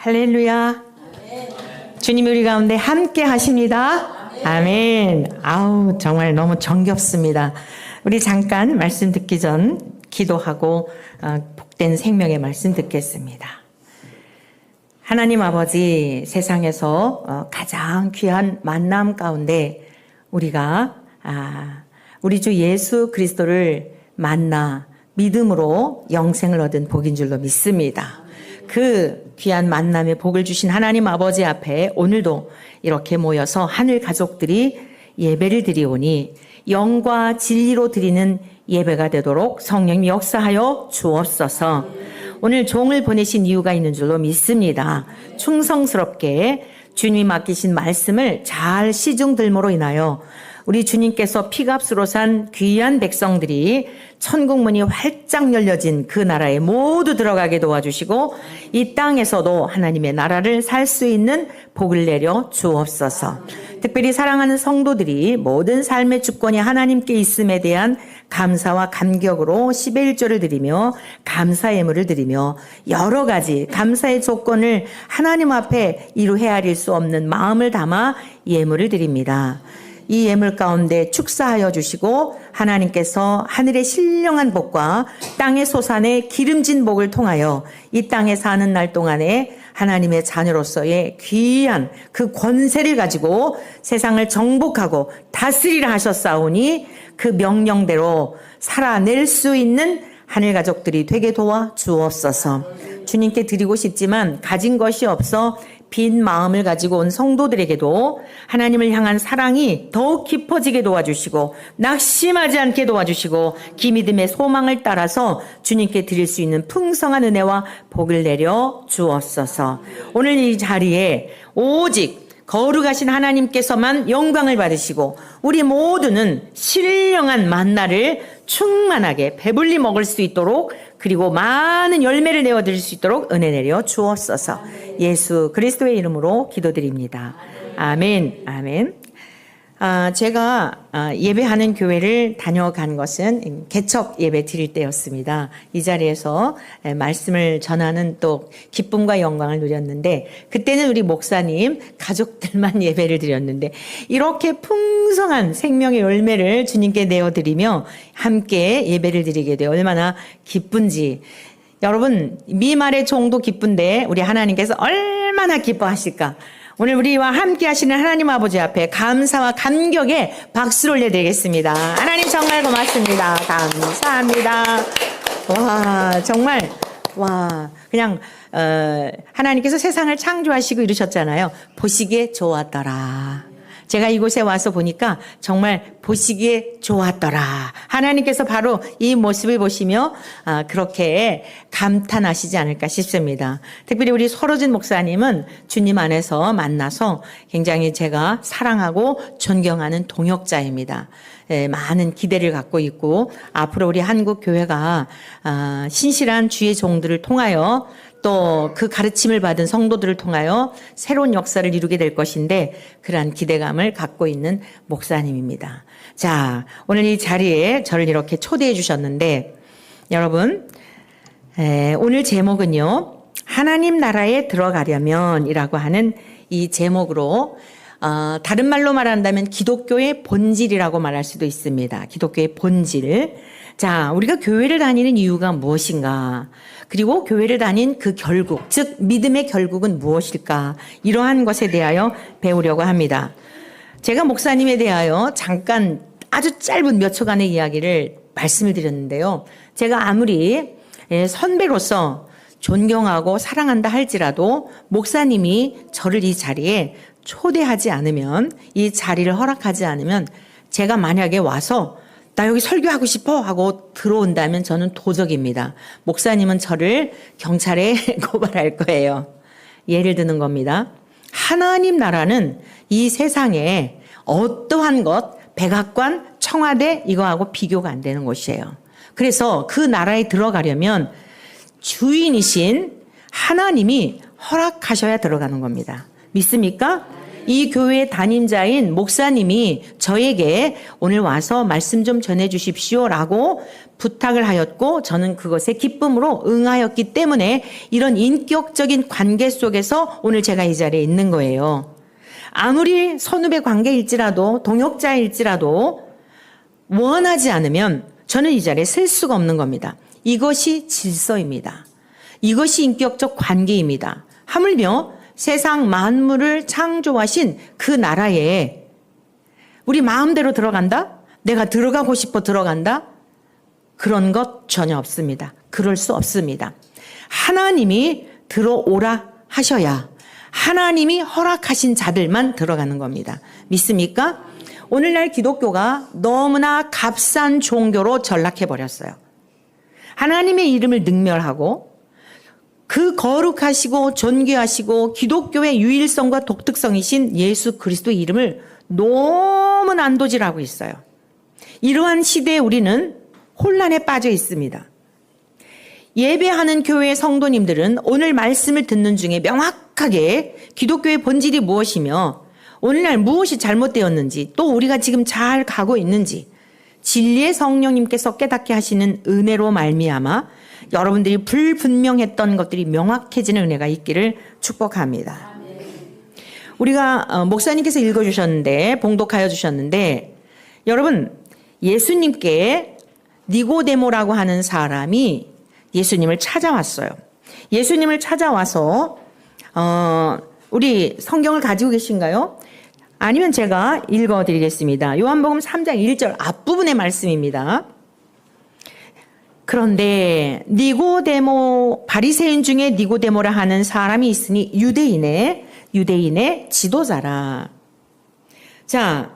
할렐루야. 주님이 우리 가운데 함께 하십니다. 아멘. 아우, 정말 너무 정겹습니다. 우리 잠깐 말씀 듣기 전 기도하고 복된 생명의 말씀 듣겠습니다. 하나님 아버지, 세상에서 가장 귀한 만남 가운데 우리가 우리 주 예수 그리스도를 만나 믿음으로 영생을 얻은 복인 줄로 믿습니다. 그 귀한 만남의 복을 주신 하나님 아버지 앞에 오늘도 이렇게 모여서 하늘 가족들이 예배를 드리오니 영과 진리로 드리는 예배가 되도록 성령님 역사하여 주옵소서. 오늘 종을 보내신 이유가 있는 줄로 믿습니다. 충성스럽게 주님이 맡기신 말씀을 잘 시중들모로 인하여 우리 주님께서 피값으로 산 귀한 백성들이 천국문이 활짝 열려진 그 나라에 모두 들어가게 도와주시고 이 땅에서도 하나님의 나라를 살 수 있는 복을 내려 주옵소서. 특별히 사랑하는 성도들이 모든 삶의 주권이 하나님께 있음에 대한 감사와 감격으로 11조를 드리며 감사 예물을 드리며 여러 가지 감사의 조건을 하나님 앞에 이루 헤아릴 수 없는 마음을 담아 예물을 드립니다. 이 예물 가운데 축사하여 주시고 하나님께서 하늘의 신령한 복과 땅의 소산의 기름진 복을 통하여 이 땅에 사는 날 동안에 하나님의 자녀로서의 귀한 그 권세를 가지고 세상을 정복하고 다스리라 하셨사오니 그 명령대로 살아낼 수 있는 하늘 가족들이 되게 도와 주옵소서. 주님께 드리고 싶지만 가진 것이 없어 빈 마음을 가지고 온 성도들에게도 하나님을 향한 사랑이 더욱 깊어지게 도와주시고 낙심하지 않게 도와주시고 기믿음의 소망을 따라서 주님께 드릴 수 있는 풍성한 은혜와 복을 내려 주옵소서. 오늘 이 자리에 오직 거룩하신 하나님께서만 영광을 받으시고 우리 모두는 신령한 만나를 충만하게 배불리 먹을 수 있도록 그리고 많은 열매를 내어드릴 수 있도록 은혜 내려 주옵소서. 예수 그리스도의 이름으로 기도드립니다. 아멘. 아멘. 제가 예배하는 교회를 다녀간 것은 개척 예배 드릴 때였습니다. 이 자리에서 말씀을 전하는 또 기쁨과 영광을 누렸는데 그때는 우리 목사님 가족들만 예배를 드렸는데 이렇게 풍성한 생명의 열매를 주님께 내어드리며 함께 예배를 드리게 되어 얼마나 기쁜지 여러분 미말의 종도 기쁜데 우리 하나님께서 얼마나 기뻐하실까. 오늘 우리와 함께 하시는 하나님 아버지 앞에 감사와 감격의 박수를 올려드리겠습니다. 하나님 정말 고맙습니다. 감사합니다. 와, 정말, 와, 그냥, 하나님께서 세상을 창조하시고 이루셨잖아요. 보시기에 좋았더라. 제가 이곳에 와서 보니까 정말 보시기에 좋았더라. 하나님께서 바로 이 모습을 보시며 그렇게 감탄하시지 않을까 싶습니다. 특별히 우리 서로진 목사님은 주님 안에서 만나서 굉장히 제가 사랑하고 존경하는 동역자입니다. 많은 기대를 갖고 있고 앞으로 우리 한국 교회가 신실한 주의 종들을 통하여 또 그 가르침을 받은 성도들을 통하여 새로운 역사를 이루게 될 것인데 그러한 기대감을 갖고 있는 목사님입니다. 자, 오늘 이 자리에 저를 이렇게 초대해 주셨는데 여러분 오늘 제목은요. 하나님 나라에 들어가려면 이라고 하는 이 제목으로 다른 말로 말한다면 기독교의 본질이라고 말할 수도 있습니다. 기독교의 본질. 자, 우리가 교회를 다니는 이유가 무엇인가? 그리고 교회를 다닌 그 결국, 즉 믿음의 결국은 무엇일까? 이러한 것에 대하여 배우려고 합니다. 제가 목사님에 대하여 잠깐 아주 짧은 몇 초간의 이야기를 말씀을 드렸는데요. 제가 아무리 선배로서 존경하고 사랑한다 할지라도 목사님이 저를 이 자리에 초대하지 않으면 이 자리를 허락하지 않으면 제가 만약에 와서 나 여기 설교하고 싶어 하고 들어온다면 저는 도적입니다. 목사님은 저를 경찰에 고발할 거예요. 예를 드는 겁니다. 하나님 나라는 이 세상에 어떠한 것, 백악관, 청와대 이거하고 비교가 안 되는 곳이에요. 그래서 그 나라에 들어가려면 주인이신 하나님이 허락하셔야 들어가는 겁니다. 믿습니까? 이 교회 담임자인 목사님이 저에게 오늘 와서 말씀 좀 전해 주십시오라고 부탁을 하였고 저는 그것에 기쁨으로 응하였기 때문에 이런 인격적인 관계 속에서 오늘 제가 이 자리에 있는 거예요. 아무리 선후배 관계일지라도 동역자일지라도 원하지 않으면 저는 이 자리에 설 수가 없는 겁니다. 이것이 질서입니다. 이것이 인격적 관계입니다. 하물며 세상 만물을 창조하신 그 나라에 우리 마음대로 들어간다? 내가 들어가고 싶어 들어간다? 그런 것 전혀 없습니다. 그럴 수 없습니다. 하나님이 들어오라 하셔야 하나님이 허락하신 자들만 들어가는 겁니다. 믿습니까? 오늘날 기독교가 너무나 값싼 종교로 전락해버렸어요. 하나님의 이름을 능멸하고 그 거룩하시고 존귀하시고 기독교의 유일성과 독특성이신 예수 그리스도의 이름을 너무 난도질하고 있어요. 이러한 시대에 우리는 혼란에 빠져 있습니다. 예배하는 교회의 성도님들은 오늘 말씀을 듣는 중에 명확하게 기독교의 본질이 무엇이며 오늘날 무엇이 잘못되었는지 또 우리가 지금 잘 가고 있는지 진리의 성령님께서 깨닫게 하시는 은혜로 말미암아 여러분들이 불분명했던 것들이 명확해지는 은혜가 있기를 축복합니다. 우리가 목사님께서 읽어주셨는데 봉독하여 주셨는데 여러분 예수님께 니고데모라고 하는 사람이 예수님을 찾아왔어요. 예수님을 찾아와서 우리 성경을 가지고 계신가요? 아니면 제가 읽어드리겠습니다. 요한복음 3장 1절 앞부분의 말씀입니다. 그런데 니고데모 바리새인 중에 니고데모라 하는 사람이 있으니 유대인의 지도자라. 자,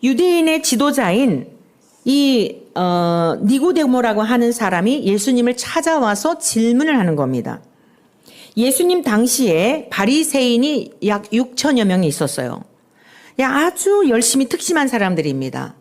유대인의 지도자인 이 니고데모라고 하는 사람이 예수님을 찾아와서 질문을 하는 겁니다. 예수님 당시에 바리새인이 약 6천여 명이 있었어요. 아주 열심히 특심한 사람들입니다.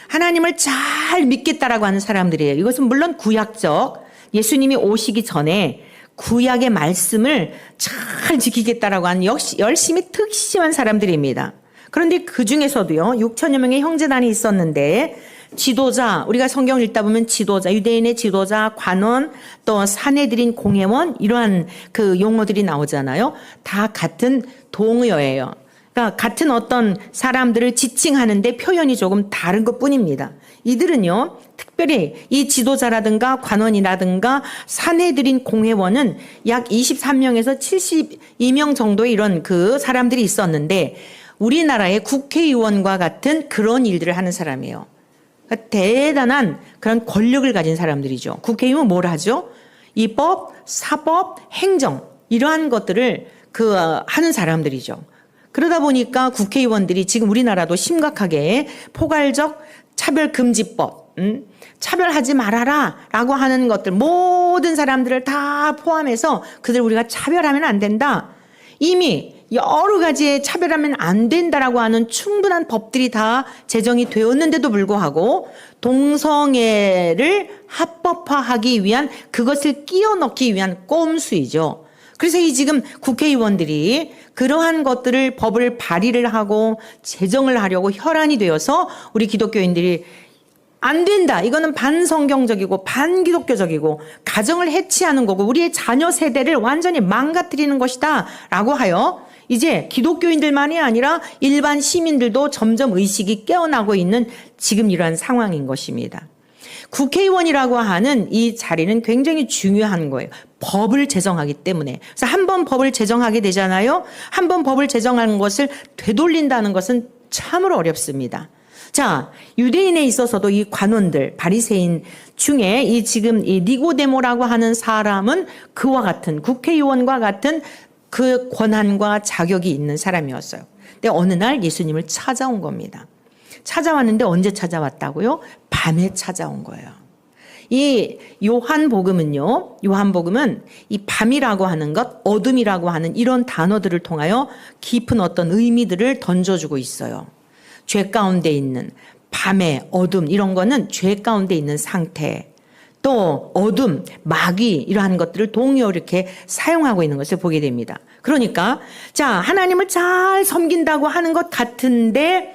하나님을 잘 믿겠다라고 하는 사람들이에요. 이것은 물론 구약적 예수님이 오시기 전에 구약의 말씀을 잘 지키겠다라고 하는 역시 열심히 특심한 사람들입니다. 그런데 그 중에서도요 6천여 명의 형제단이 있었는데 지도자, 우리가 성경을 읽다 보면 지도자, 유대인의 지도자, 관원, 또 사내들인 공회원 이러한 그 용어들이 나오잖아요. 다 같은 동의어예요. 그러니까 같은 어떤 사람들을 지칭하는데 표현이 조금 다른 것뿐입니다. 이들은요 특별히 이 지도자라든가 관원이라든가 사내들인 공회원은 약 23명에서 72명 정도의 이런 그 사람들이 있었는데 우리나라의 국회의원과 같은 그런 일들을 하는 사람이에요. 그러니까 대단한 그런 권력을 가진 사람들이죠. 국회의원은 뭘 하죠? 입법, 사법, 행정 이러한 것들을 하는 사람들이죠. 그러다 보니까 국회의원들이 지금 우리나라도 심각하게 포괄적 차별금지법, 차별하지 말아라 라고 하는 것들 모든 사람들을 다 포함해서 그들 우리가 차별하면 안 된다. 이미 여러 가지의 차별하면 안 된다라고 하는 충분한 법들이 다 제정이 되었는데도 불구하고 동성애를 합법화하기 위한 그것을 끼워 넣기 위한 꼼수이죠. 그래서 이 지금 국회의원들이 그러한 것들을 법을 발의를 하고 제정을 하려고 혈안이 되어서 우리 기독교인들이 안 된다. 이거는 반성경적이고 반기독교적이고 가정을 해치하는 거고 우리의 자녀 세대를 완전히 망가뜨리는 것이다 라고 하여 이제 기독교인들만이 아니라 일반 시민들도 점점 의식이 깨어나고 있는 지금 이러한 상황인 것입니다. 국회의원이라고 하는 이 자리는 굉장히 중요한 거예요. 법을 제정하기 때문에. 그래서 한 번 법을 제정하게 되잖아요. 한 번 법을 제정하는 것을 되돌린다는 것은 참으로 어렵습니다. 자, 유대인에 있어서도 이 관원들, 바리새인 중에 이 지금 이 니고데모라고 하는 사람은 그와 같은 국회의원과 같은 그 권한과 자격이 있는 사람이었어요. 근데 어느 날 예수님을 찾아온 겁니다. 찾아왔는데 언제 찾아왔다고요? 밤에 찾아온 거예요. 이 요한복음은 이 밤이라고 하는 것, 어둠이라고 하는 이런 단어들을 통하여 깊은 어떤 의미들을 던져주고 있어요. 죄 가운데 있는 밤의 어둠 이런 거는 죄 가운데 있는 상태. 또 어둠, 마귀 이러한 것들을 동의어 이렇게 사용하고 있는 것을 보게 됩니다. 그러니까 자, 하나님을 잘 섬긴다고 하는 것 같은데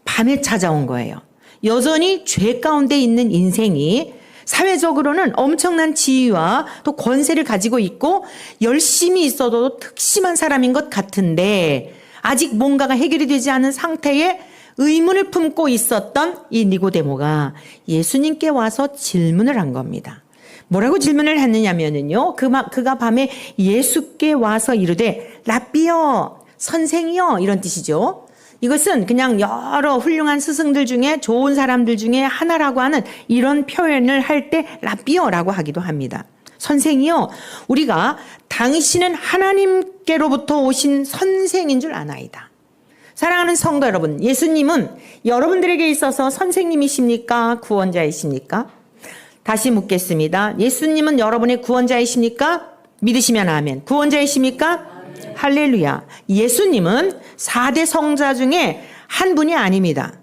밤에 찾아온 거예요. 여전히 죄 가운데 있는 인생이 사회적으로는 엄청난 지위와 또 권세를 가지고 있고 열심히 있어도 특심한 사람인 것 같은데 아직 뭔가가 해결이 되지 않은 상태에 의문을 품고 있었던 이 니고데모가 예수님께 와서 질문을 한 겁니다. 뭐라고 질문을 했느냐면요. 그가 밤에 예수께 와서 이르되 라삐여, 선생이여 이런 뜻이죠. 이것은 그냥 여러 훌륭한 스승들 중에 좋은 사람들 중에 하나라고 하는 이런 표현을 할 때 라삐어라고 하기도 합니다. 선생이여, 우리가 당신은 하나님께로부터 오신 선생인 줄 아나이다. 사랑하는 성도 여러분, 예수님은 여러분들에게 있어서 선생님이십니까? 구원자이십니까? 다시 묻겠습니다. 예수님은 여러분의 구원자이십니까? 믿으시면 아멘. 구원자이십니까? 할렐루야. 예수님은 4대 성자 중에 한 분이 아닙니다.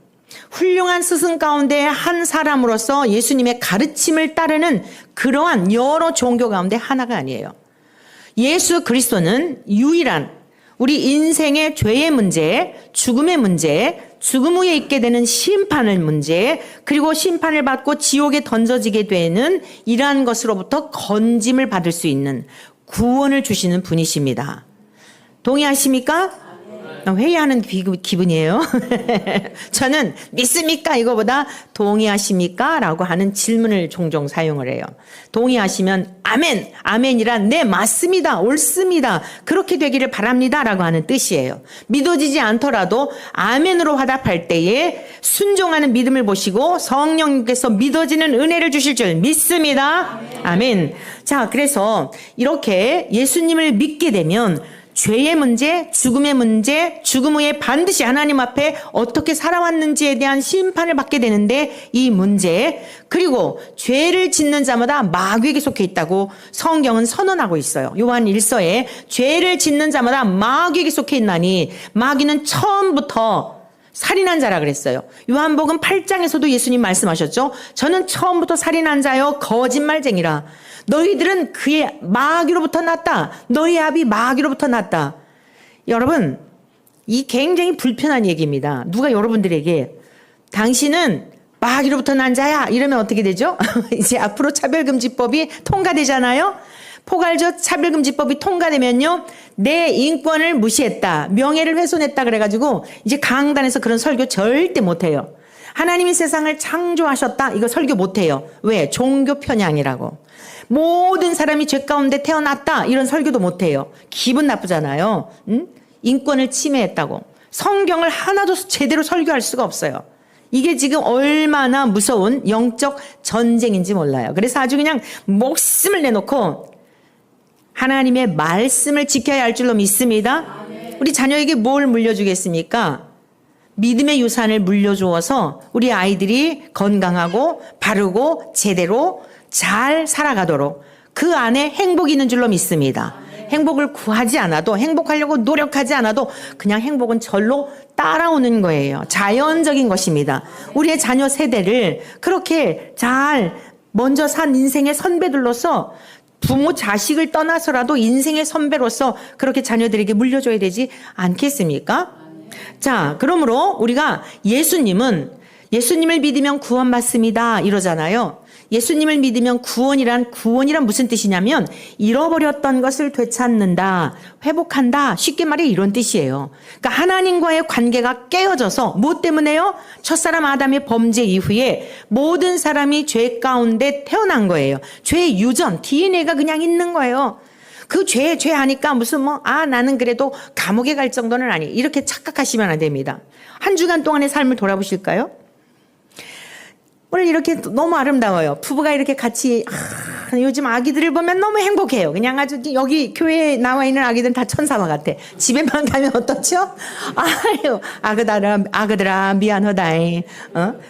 훌륭한 스승 가운데 한 사람으로서 예수님의 가르침을 따르는 그러한 여러 종교 가운데 하나가 아니에요. 예수 그리스도는 유일한 우리 인생의 죄의 문제, 죽음의 문제, 죽음 후에 있게 되는 심판의 문제, 그리고 심판을 받고 지옥에 던져지게 되는 이러한 것으로부터 건짐을 받을 수 있는 구원을 주시는 분이십니다. 동의하십니까? 회의하는 기분이에요. 저는 믿습니까? 이거보다 동의하십니까? 라고 하는 질문을 종종 사용을 해요. 동의하시면 아멘, 아멘이란 네 맞습니다, 옳습니다, 그렇게 되기를 바랍니다 라고 하는 뜻이에요. 믿어지지 않더라도 아멘으로 화답할 때에 순종하는 믿음을 보시고 성령님께서 믿어지는 은혜를 주실 줄 믿습니다. 아멘. 자, 그래서 이렇게 예수님을 믿게 되면 죄의 문제, 죽음의 문제, 죽음 후에 반드시 하나님 앞에 어떻게 살아왔는지에 대한 심판을 받게 되는데 이 문제, 그리고 죄를 짓는 자마다 마귀에게 속해 있다고 성경은 선언하고 있어요. 요한 1서에 죄를 짓는 자마다 마귀에게 속해 있나니 마귀는 처음부터 살인한 자라 그랬어요. 요한복음 8장에서도 예수님 말씀하셨죠. 저는 처음부터 살인한 자요 거짓말쟁이라. 너희들은 그의 마귀로부터 났다. 너희 아비 마귀로부터 났다. 여러분, 이 굉장히 불편한 얘기입니다. 누가 여러분들에게 당신은 마귀로부터 난 자야 이러면 어떻게 되죠? 이제 앞으로 차별금지법이 통과되잖아요. 포괄적 차별금지법이 통과되면요, 내 인권을 무시했다, 명예를 훼손했다 그래가지고 이제 강단에서 그런 설교 절대 못해요. 하나님이 세상을 창조하셨다, 이거 설교 못해요. 왜? 종교 편향이라고. 모든 사람이 죄 가운데 태어났다, 이런 설교도 못해요. 기분 나쁘잖아요. 응? 인권을 침해했다고. 성경을 하나도 제대로 설교할 수가 없어요. 이게 지금 얼마나 무서운 영적 전쟁인지 몰라요. 그래서 아주 그냥 목숨을 내놓고 하나님의 말씀을 지켜야 할 줄로 믿습니다. 우리 자녀에게 뭘 물려주겠습니까? 믿음의 유산을 물려주어서 우리 아이들이 건강하고 바르고 제대로 잘 살아가도록 그 안에 행복이 있는 줄로 믿습니다. 행복을 구하지 않아도, 행복하려고 노력하지 않아도 그냥 행복은 절로 따라오는 거예요. 자연적인 것입니다. 우리의 자녀 세대를 그렇게 잘 먼저 산 인생의 선배들로서 부모 자식을 떠나서라도 인생의 선배로서 그렇게 자녀들에게 물려줘야 되지 않겠습니까? 자, 그러므로 우리가 예수님을 믿으면 구원받습니다 이러잖아요. 예수님을 믿으면 구원이란 무슨 뜻이냐면 잃어버렸던 것을 되찾는다, 회복한다, 쉽게 말해 이런 뜻이에요. 그러니까 하나님과의 관계가 깨어져서 뭐 때문에요? 첫사람 아담의 범죄 이후에 모든 사람이 죄 가운데 태어난 거예요. 죄의 유전, DNA가 그냥 있는 거예요. 그 죄 하니까 무슨 나는 그래도 감옥에 갈 정도는 아니, 이렇게 착각하시면 안 됩니다. 한 주간 동안의 삶을 돌아보실까요? 오늘 이렇게 너무 아름다워요. 부부가 이렇게 같이, 요즘 아기들을 보면 너무 행복해요. 그냥 아주 여기 교회에 나와 있는 아기들은 다 천사와 같아. 집에만 가면 어떻죠? 아유, 아그들아, 미안하다잉.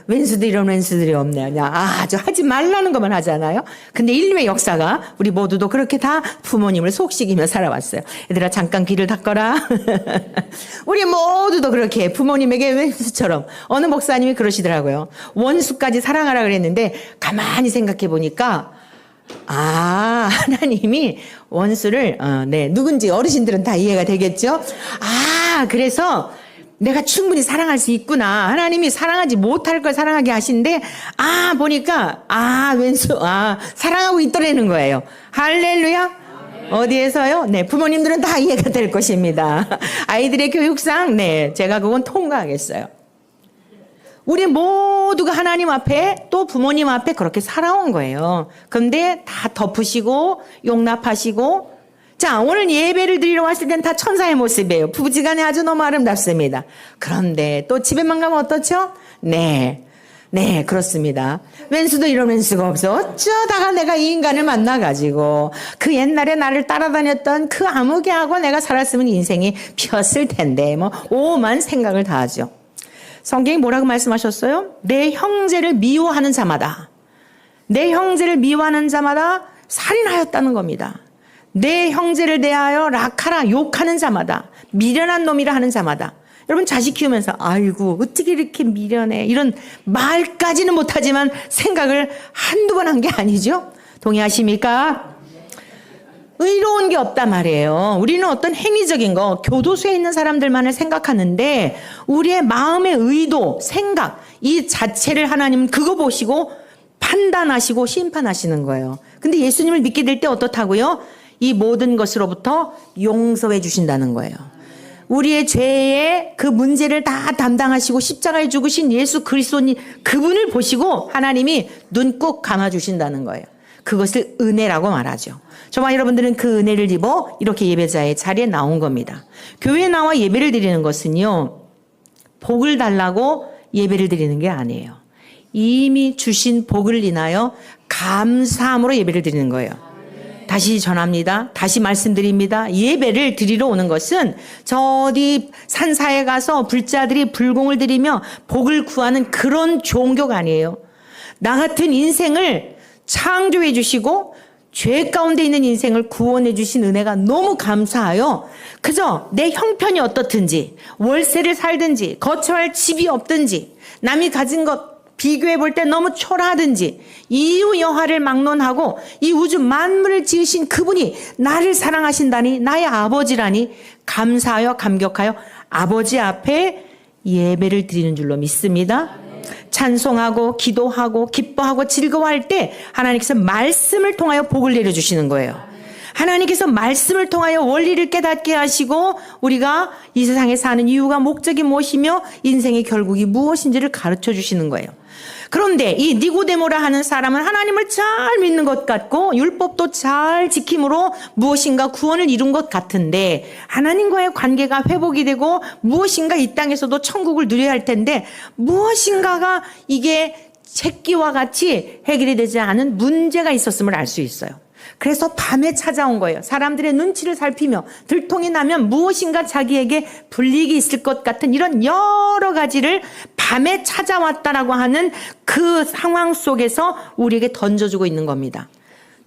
왼수들 이런 왼수들이 없네. 그냥 아주 하지 말라는 것만 하잖아요. 근데 인류의 역사가 우리 모두도 그렇게 다 부모님을 속삭이며 살아왔어요. 얘들아, 잠깐 귀를 닫거라. 우리 모두도 그렇게 부모님에게 왼수처럼. 어느 목사님이 그러시더라고요. 원수까지 사랑하라 그랬는데 가만히 생각해 보니까 하나님이 원수를, 누군지 어르신들은 다 이해가 되겠죠? 그래서 내가 충분히 사랑할 수 있구나. 하나님이 사랑하지 못할 걸 사랑하게 하신데, 보니까, 사랑하고 있더라는 거예요. 할렐루야? 어디에서요? 부모님들은 다 이해가 될 것입니다. 아이들의 교육상, 제가 그건 통과하겠어요. 우리 모두가 하나님 앞에 또 부모님 앞에 그렇게 살아온 거예요. 그런데 다 덮으시고 용납하시고, 자, 오늘 예배를 드리러 왔을 땐 다 천사의 모습이에요. 부부지간에 아주 너무 아름답습니다. 그런데 또 집에만 가면 어떻죠? 네, 그렇습니다. 왼수도 이런 왼수가 없어. 어쩌다가 내가 이 인간을 만나가지고 그 옛날에 나를 따라다녔던 그 아무개하고 내가 살았으면 인생이 피었을 텐데, 오만 생각을 다 하죠. 성경이 뭐라고 말씀하셨어요? 내 형제를 미워하는 자마다, 내 형제를 미워하는 자마다 살인하였다는 겁니다. 내 형제를 대하여 락하라 욕하는 자마다, 미련한 놈이라 하는 자마다. 여러분 자식 키우면서 아이고 어떻게 이렇게 미련해, 이런 말까지는 못하지만 생각을 한두 번 한 게 아니죠? 동의하십니까? 의로운 게 없단 말이에요. 우리는 어떤 행위적인 거, 교도소에 있는 사람들만을 생각하는데 우리의 마음의 의도, 생각, 이 자체를 하나님은 그거 보시고 판단하시고 심판하시는 거예요. 근데 예수님을 믿게 될 때 어떻다고요? 이 모든 것으로부터 용서해 주신다는 거예요. 우리의 죄의 그 문제를 다 담당하시고 십자가에 죽으신 예수 그리스도님, 그분을 보시고 하나님이 눈 꼭 감아주신다는 거예요. 그것을 은혜라고 말하죠. 저와 여러분들은 그 은혜를 입어 이렇게 예배자의 자리에 나온 겁니다. 교회에 나와 예배를 드리는 것은요, 복을 달라고 예배를 드리는 게 아니에요. 이미 주신 복을 인하여 감사함으로 예배를 드리는 거예요. 다시 전합니다. 다시 말씀드립니다. 예배를 드리러 오는 것은 저 어디 산사에 가서 불자들이 불공을 드리며 복을 구하는 그런 종교가 아니에요. 나 같은 인생을 창조해 주시고 죄 가운데 있는 인생을 구원해 주신 은혜가 너무 감사하여 그저 내 형편이 어떻든지, 월세를 살든지, 거처할 집이 없든지, 남이 가진 것 비교해 볼 때 너무 초라하든지, 이유 여하를 막론하고 이 우주 만물을 지으신 그분이 나를 사랑하신다니, 나의 아버지라니 감사하여 감격하여 아버지 앞에 예배를 드리는 줄로 믿습니다. 찬송하고 기도하고 기뻐하고 즐거워할 때 하나님께서 말씀을 통하여 복을 내려주시는 거예요. 하나님께서 말씀을 통하여 원리를 깨닫게 하시고 우리가 이 세상에 사는 이유가 목적이 무엇이며 인생의 결국이 무엇인지를 가르쳐 주시는 거예요. 그런데 이 니고데모라 하는 사람은 하나님을 잘 믿는 것 같고 율법도 잘 지킴으로 무엇인가 구원을 이룬 것 같은데, 하나님과의 관계가 회복이 되고 무엇인가 이 땅에서도 천국을 누려야 할 텐데 무엇인가가 이게 새끼와 같이 해결이 되지 않은 문제가 있었음을 알 수 있어요. 그래서 밤에 찾아온 거예요. 사람들의 눈치를 살피며 들통이 나면 무엇인가 자기에게 불이익이 있을 것 같은 이런 여러 가지를 밤에 찾아왔다라고 하는 그 상황 속에서 우리에게 던져주고 있는 겁니다.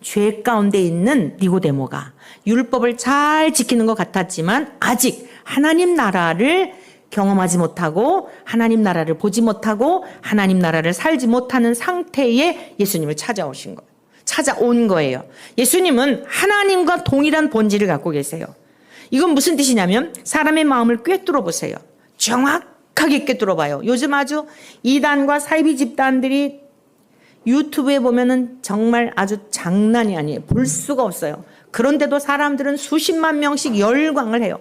죄 가운데 있는 니고데모가 율법을 잘 지키는 것 같았지만 아직 하나님 나라를 경험하지 못하고 하나님 나라를 보지 못하고 하나님 나라를 살지 못하는 상태에 예수님을 찾아온 거예요. 예수님은 하나님과 동일한 본질을 갖고 계세요. 이건 무슨 뜻이냐면 사람의 마음을 꿰뚫어 보세요. 정확하게 꿰뚫어 봐요. 요즘 아주 이단과 사이비 집단들이 유튜브에 보면은 정말 아주 장난이 아니에요. 볼 수가 없어요. 그런데도 사람들은 수십만 명씩 열광을 해요.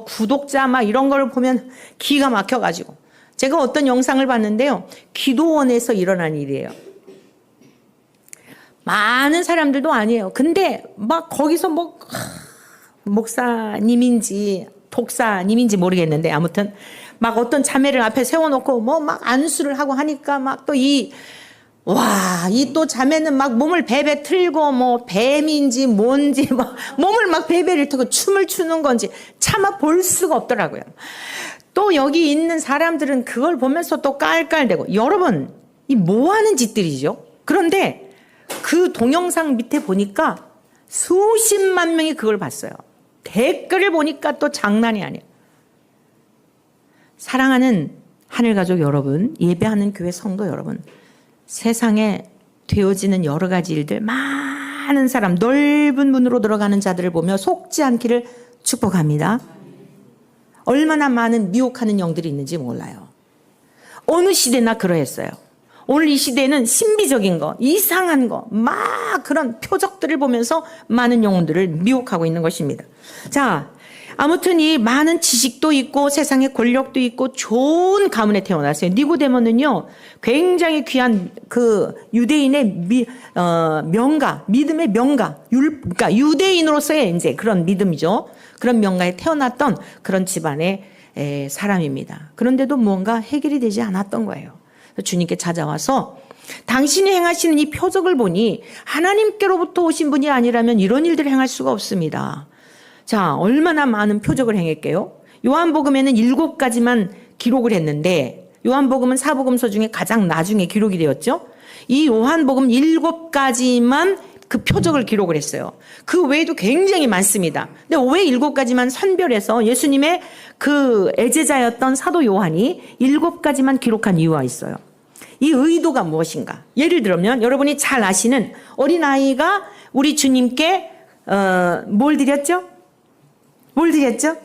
구독자 이런 걸 보면 기가 막혀가지고. 제가 어떤 영상을 봤는데요. 기도원에서 일어난 일이에요. 많은 사람들도 아니에요. 근데 거기서 목사님인지 독사님인지 모르겠는데 아무튼 어떤 자매를 앞에 세워놓고 안수를 하고 하니까 이 또 자매는 몸을 베베 틀고 뱀인지 뭔지 몸을 베베를 틀고 춤을 추는 건지 차마 볼 수가 없더라고요. 또 여기 있는 사람들은 그걸 보면서 또 깔깔대고, 여러분 이 뭐하는 짓들이죠? 그런데 그 동영상 밑에 보니까 수십만 명이 그걸 봤어요. 댓글을 보니까 또 장난이 아니에요. 사랑하는 하늘가족 여러분, 예배하는 교회 성도 여러분, 세상에 되어지는 여러 가지 일들 많은 사람, 넓은 문으로 들어가는 자들을 보며 속지 않기를 축복합니다. 얼마나 많은 미혹하는 영들이 있는지 몰라요. 어느 시대나 그러했어요. 오늘 이 시대는 신비적인 거, 이상한 거, 막 그런 표적들을 보면서 많은 영혼들을 미혹하고 있는 것입니다. 자, 아무튼 이 많은 지식도 있고 세상에 권력도 있고 좋은 가문에 태어났어요. 니고데모는요, 굉장히 귀한 그 유대인의 명가, 믿음의 명가, 그러니까 유대인으로서의 이제 그런 믿음이죠. 그런 명가에 태어났던 그런 집안의 사람입니다. 그런데도 무언가 해결이 되지 않았던 거예요. 주님께 찾아와서 당신이 행하시는 이 표적을 보니 하나님께로부터 오신 분이 아니라면 이런 일들을 행할 수가 없습니다. 자, 얼마나 많은 표적을 행했게요? 요한복음에는 7가지만 기록을 했는데 요한복음은 사복음서 중에 가장 나중에 기록이 되었죠. 이 요한복음 7가지만 그 표적을 기록을 했어요. 그 외에도 굉장히 많습니다. 근데 왜 7가지만 선별해서 예수님의 그 애제자였던 사도 요한이 7가지만 기록한 이유가 있어요. 이 의도가 무엇인가? 예를 들면 여러분이 잘 아시는 어린아이가 우리 주님께 뭘 드렸죠? 뭘 드렸죠?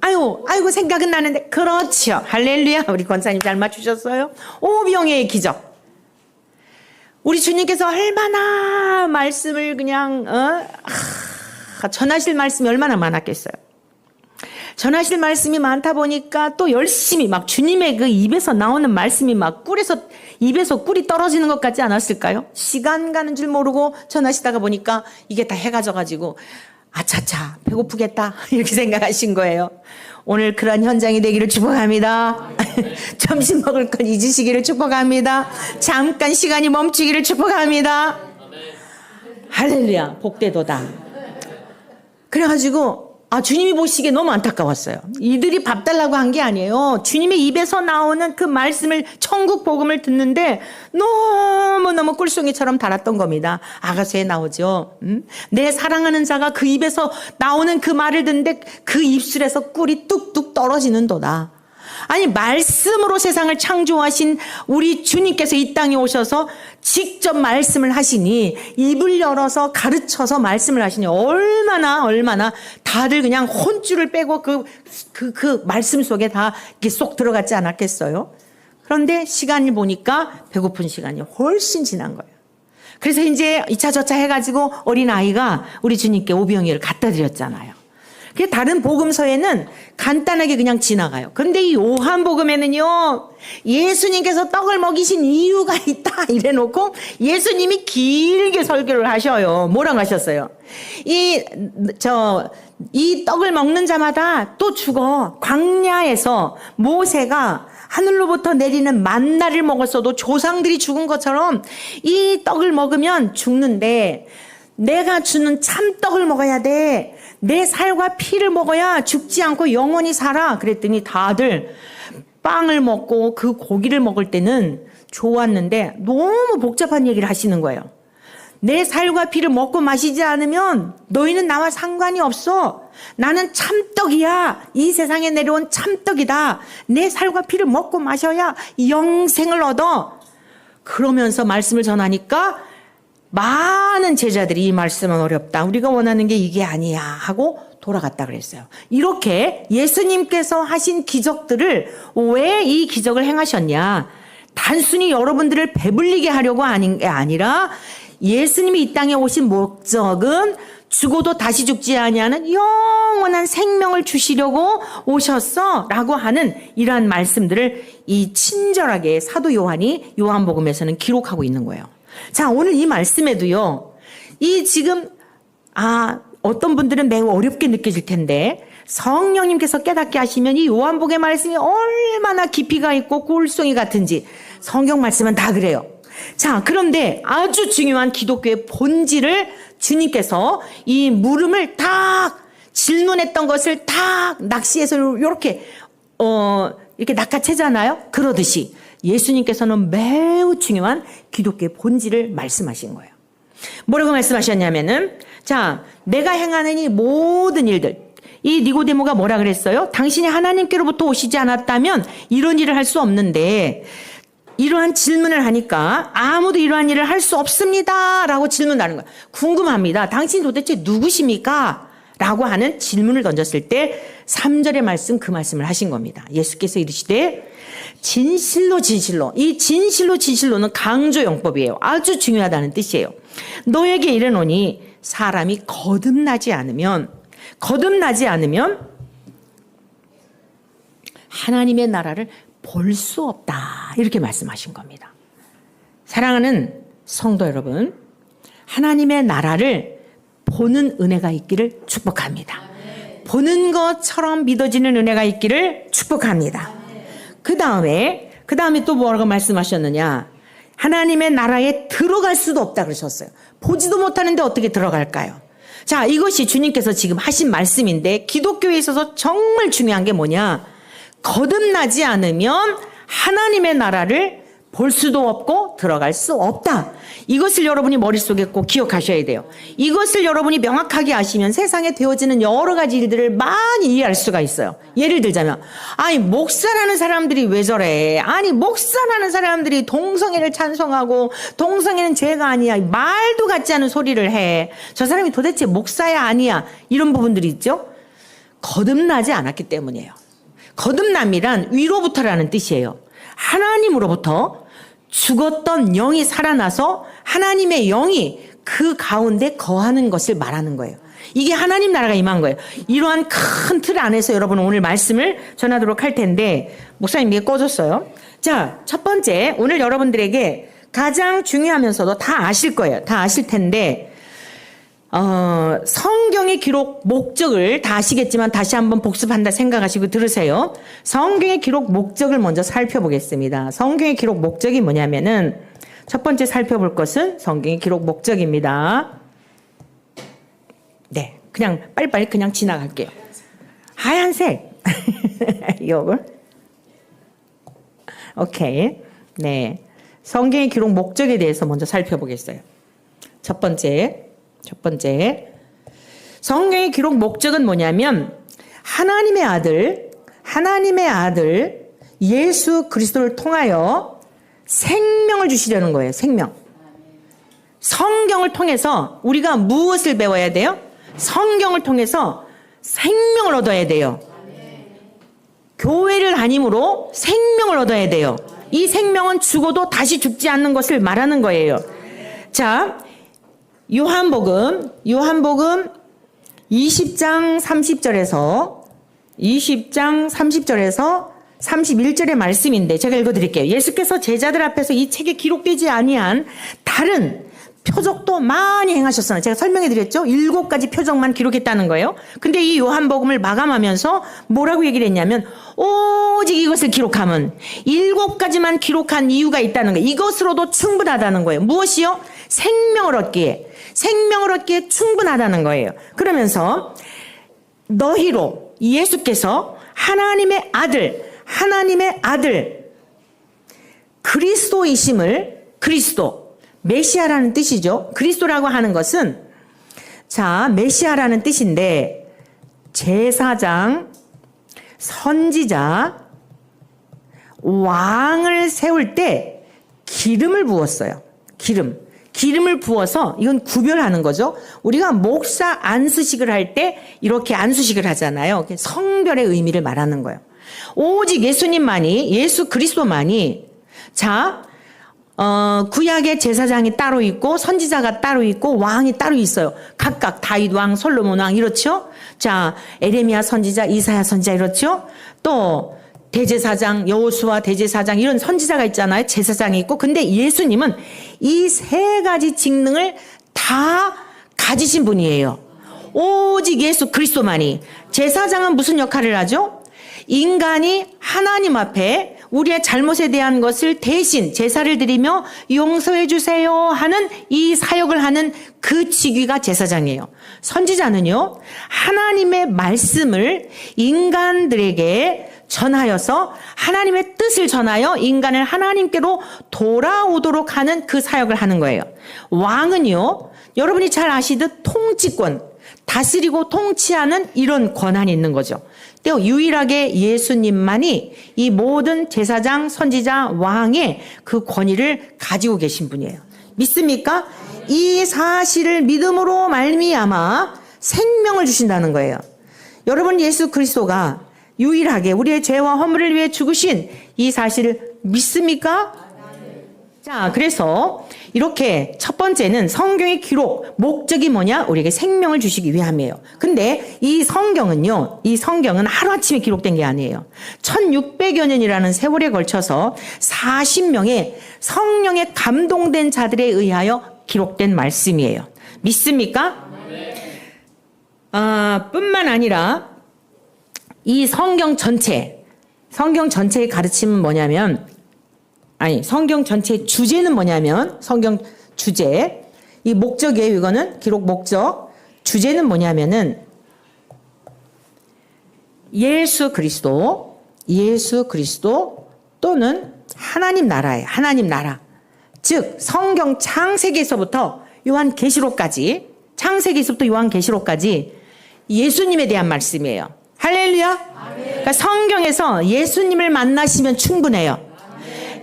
아이고 생각은 나는데 그렇죠. 할렐루야. 우리 권사님 잘 맞추셨어요. 오병이의 기적. 우리 주님께서 얼마나 말씀을 그냥 전하실 말씀이 얼마나 많았겠어요. 전하실 말씀이 많다 보니까 또 열심히 막 주님의 그 입에서 나오는 말씀이 막 입에서 꿀이 떨어지는 것 같지 않았을까요? 시간 가는 줄 모르고 전하시다가 보니까 이게 다 해가 져가지고 아차차 배고프겠다 이렇게 생각하신 거예요. 오늘 그런 현장이 되기를 축복합니다. 점심 먹을 건 잊으시기를 축복합니다. 잠깐 시간이 멈추기를 축복합니다. 할렐루야. 복되도다. 그래가지고 주님이 보시기에 너무 안타까웠어요. 이들이 밥 달라고 한 게 아니에요. 주님의 입에서 나오는 그 말씀을 천국 복음을 듣는데 너무너무 꿀송이처럼 달았던 겁니다. 아가서에 나오죠. 내 사랑하는 자가 그 입에서 나오는 그 말을 듣는데 그 입술에서 꿀이 뚝뚝 떨어지는도다. 아니 말씀으로 세상을 창조하신 우리 주님께서 이 땅에 오셔서 직접 말씀을 하시니 입을 열어서 가르쳐서 말씀을 하시니 얼마나 다들 그냥 혼줄을 빼고 그 말씀 속에 다 이렇게 쏙 들어갔지 않았겠어요? 그런데 시간을 보니까 배고픈 시간이 훨씬 지난 거예요. 그래서 이제 이차 저차 해가지고 어린아이가 우리 주님께 오병이어를 갖다 드렸잖아요. 다른 복음서에는 간단하게 그냥 지나가요. 그런데 이 요한복음에는요, 예수님께서 떡을 먹이신 이유가 있다 이래놓고 예수님이 길게 설교를 하셔요. 뭐라고 하셨어요? 이 떡을 먹는 자마다 또 죽어. 광야에서 모세가 하늘로부터 내리는 만나를 먹었어도 조상들이 죽은 것처럼 이 떡을 먹으면 죽는데 내가 주는 참떡을 먹어야 돼. 내 살과 피를 먹어야 죽지 않고 영원히 살아. 그랬더니 다들 빵을 먹고 그 고기를 먹을 때는 좋았는데 너무 복잡한 얘기를 하시는 거예요. 내 살과 피를 먹고 마시지 않으면 너희는 나와 상관이 없어. 나는 참떡이야. 이 세상에 내려온 참떡이다. 내 살과 피를 먹고 마셔야 영생을 얻어. 그러면서 말씀을 전하니까 많은 제자들이 이 말씀은 어렵다. 우리가 원하는 게 이게 아니야 하고 돌아갔다 그랬어요. 이렇게 예수님께서 하신 기적들을 왜 이 기적을 행하셨냐? 단순히 여러분들을 배불리게 하려고 하는 게 아니라 예수님이 이 땅에 오신 목적은 죽어도 다시 죽지 아니하는 영원한 생명을 주시려고 오셨어 라고 하는 이러한 말씀들을 이 친절하게 사도 요한이 요한복음에서는 기록하고 있는 거예요. 자, 오늘 이 말씀에도요, 이 지금, 어떤 분들은 매우 어렵게 느껴질 텐데, 성령님께서 깨닫게 하시면 이 요한복음의 말씀이 얼마나 깊이가 있고 꿀송이 같은지, 성경 말씀은 다 그래요. 자, 그런데 아주 중요한 기독교의 본질을 주님께서 이 물음을 딱 질문했던 것을 딱 낚시해서 이렇게 낚아채잖아요? 그러듯이 예수님께서는 매우 중요한 기독교의 본질을 말씀하신 거예요. 뭐라고 말씀하셨냐면은, 자, 내가 행하는 이 모든 일들, 이 니고데모가 뭐라 그랬어요? 당신이 하나님께로부터 오시지 않았다면 이런 일을 할 수 없는데, 이러한 질문을 하니까 아무도 이러한 일을 할 수 없습니다 라고 질문하는 거예요. 궁금합니다. 당신 도대체 누구십니까? 라고 하는 질문을 던졌을 때 3절의 말씀, 그 말씀을 하신 겁니다. 예수께서 이르시되 진실로 진실로, 이 진실로 진실로는 강조용법이에요. 아주 중요하다는 뜻이에요. 너에게 이르노니 사람이 거듭나지 않으면 하나님의 나라를 볼 수 없다, 이렇게 말씀하신 겁니다. 사랑하는 성도 여러분, 하나님의 나라를 보는 은혜가 있기를 축복합니다. 보는 것처럼 믿어지는 은혜가 있기를 축복합니다. 그 다음에 또 뭐라고 말씀하셨느냐? 하나님의 나라에 들어갈 수도 없다 그러셨어요. 보지도 못하는데 어떻게 들어갈까요? 자, 이것이 주님께서 지금 하신 말씀인데, 기독교에 있어서 정말 중요한 게 뭐냐? 거듭나지 않으면 하나님의 나라를 볼 수도 없고 들어갈 수 없다. 이것을 여러분이 머릿속에 꼭 기억하셔야 돼요. 이것을 여러분이 명확하게 아시면 세상에 되어지는 여러 가지 일들을 많이 이해할 수가 있어요. 예를 들자면, 아니 목사라는 사람들이 왜 저래? 아니 목사라는 사람들이 동성애를 찬성하고 동성애는 죄가 아니야, 말도 같지 않은 소리를 해. 저 사람이 도대체 목사야 아니야? 이런 부분들이 있죠. 거듭나지 않았기 때문이에요. 거듭남이란 위로부터라는 뜻이에요. 하나님으로부터 죽었던 영이 살아나서 하나님의 영이 그 가운데 거하는 것을 말하는 거예요. 이게 하나님 나라가 임한 거예요. 이러한 큰 틀 안에서 여러분 오늘 말씀을 전하도록 할 텐데, 목사님 이게 꺼졌어요. 자, 첫 번째, 오늘 여러분들에게 가장 중요하면서도 다 아실 거예요. 다 아실 텐데, 성경의 기록 목적을 다 아시겠지만 다시 한번 복습한다 생각하시고 들으세요. 성경의 기록 목적을 먼저 살펴보겠습니다. 성경의 기록 목적이 뭐냐면은, 첫 번째 살펴볼 것은 성경의 기록 목적입니다. 네, 그냥 빨리빨리 그냥 지나갈게요. 하얀색. 이걸. 오케이. 네. 성경의 기록 목적에 대해서 먼저 살펴보겠어요. 첫 번째, 성경의 기록 목적은 뭐냐면, 하나님의 아들 예수 그리스도를 통하여 생명을 주시려는 거예요. 생명. 성경을 통해서 우리가 무엇을 배워야 돼요? 성경을 통해서 생명을 얻어야 돼요. 교회를 다님으로 생명을 얻어야 돼요. 이 생명은 죽어도 다시 죽지 않는 것을 말하는 거예요. 자, 요한복음 20장 30절에서 31절의 말씀인데 제가 읽어드릴게요. 예수께서 제자들 앞에서 이 책에 기록되지 아니한 다른 표적도 많이 행하셨어요. 제가 설명해드렸죠? 7가지 표적만 기록했다는 거예요. 근데 이 요한복음을 마감하면서 뭐라고 얘기를 했냐면, 오직 이것을 기록함은 7가지만 기록한 이유가 있다는 거예요. 이것으로도 충분하다는 거예요. 무엇이요? 생명을 얻기에 충분하다는 거예요. 그러면서 너희로 예수께서 하나님의 아들 그리스도이심을, 그리스도 메시아라는 뜻이죠. 그리스도라고 하는 것은, 자, 메시아라는 뜻인데, 제사장, 선지자, 왕을 세울 때 기름을 부었어요. 기름을 부어서, 이건 구별하는 거죠. 우리가 목사 안수식을 할 때 이렇게 안수식을 하잖아요. 성별의 의미를 말하는 거예요. 오직 예수 그리스도만이, 자, 구약의 제사장이 따로 있고 선지자가 따로 있고 왕이 따로 있어요. 각각 다윗 왕, 솔로몬 왕 이렇죠. 자, 에레미야 선지자, 이사야 선지자 이렇죠. 또 대제사장, 여호수아 대제사장 이런 선지자가 있잖아요. 제사장이 있고. 근데 예수님은 이 3가지 직능을 다 가지신 분이에요. 오직 예수 그리스도만이. 제사장은 무슨 역할을 하죠? 인간이 하나님 앞에 우리의 잘못에 대한 것을 대신 제사를 드리며 용서해 주세요 하는 이 사역을 하는 그 직위가 제사장이에요. 선지자는요, 하나님의 말씀을 인간들에게 전하여서 하나님의 뜻을 전하여 인간을 하나님께로 돌아오도록 하는 그 사역을 하는 거예요. 왕은요, 여러분이 잘 아시듯 통치권, 다스리고 통치하는 이런 권한이 있는 거죠. 또 유일하게 예수님만이 이 모든 제사장, 선지자, 왕의 그 권위를 가지고 계신 분이에요. 믿습니까? 이 사실을 믿음으로 말미암아 생명을 주신다는 거예요. 여러분, 예수 그리스도가 유일하게 우리의 죄와 허물을 위해 죽으신 이 사실을 믿습니까? 자, 그래서 이렇게 첫 번째는 성경의 기록, 목적이 뭐냐? 우리에게 생명을 주시기 위함이에요. 근데 이 성경은 하루아침에 기록된 게 아니에요. 1600여 년이라는 세월에 걸쳐서 40명의 성령에 감동된 자들에 의하여 기록된 말씀이에요. 믿습니까? 뿐만 아니라 이 성경 전체의 가르침은 뭐냐면, 성경 전체의 주제는 뭐냐면, 성경 주제, 이 목적이에요. 이거는 기록 목적. 주제는 뭐냐면은 예수 그리스도 또는 하나님 나라예요. 하나님 나라. 즉 성경 창세기에서부터 요한계시록까지, 예수님에 대한 말씀이에요. 할렐루야. 그러니까 성경에서 예수님을 만나시면 충분해요.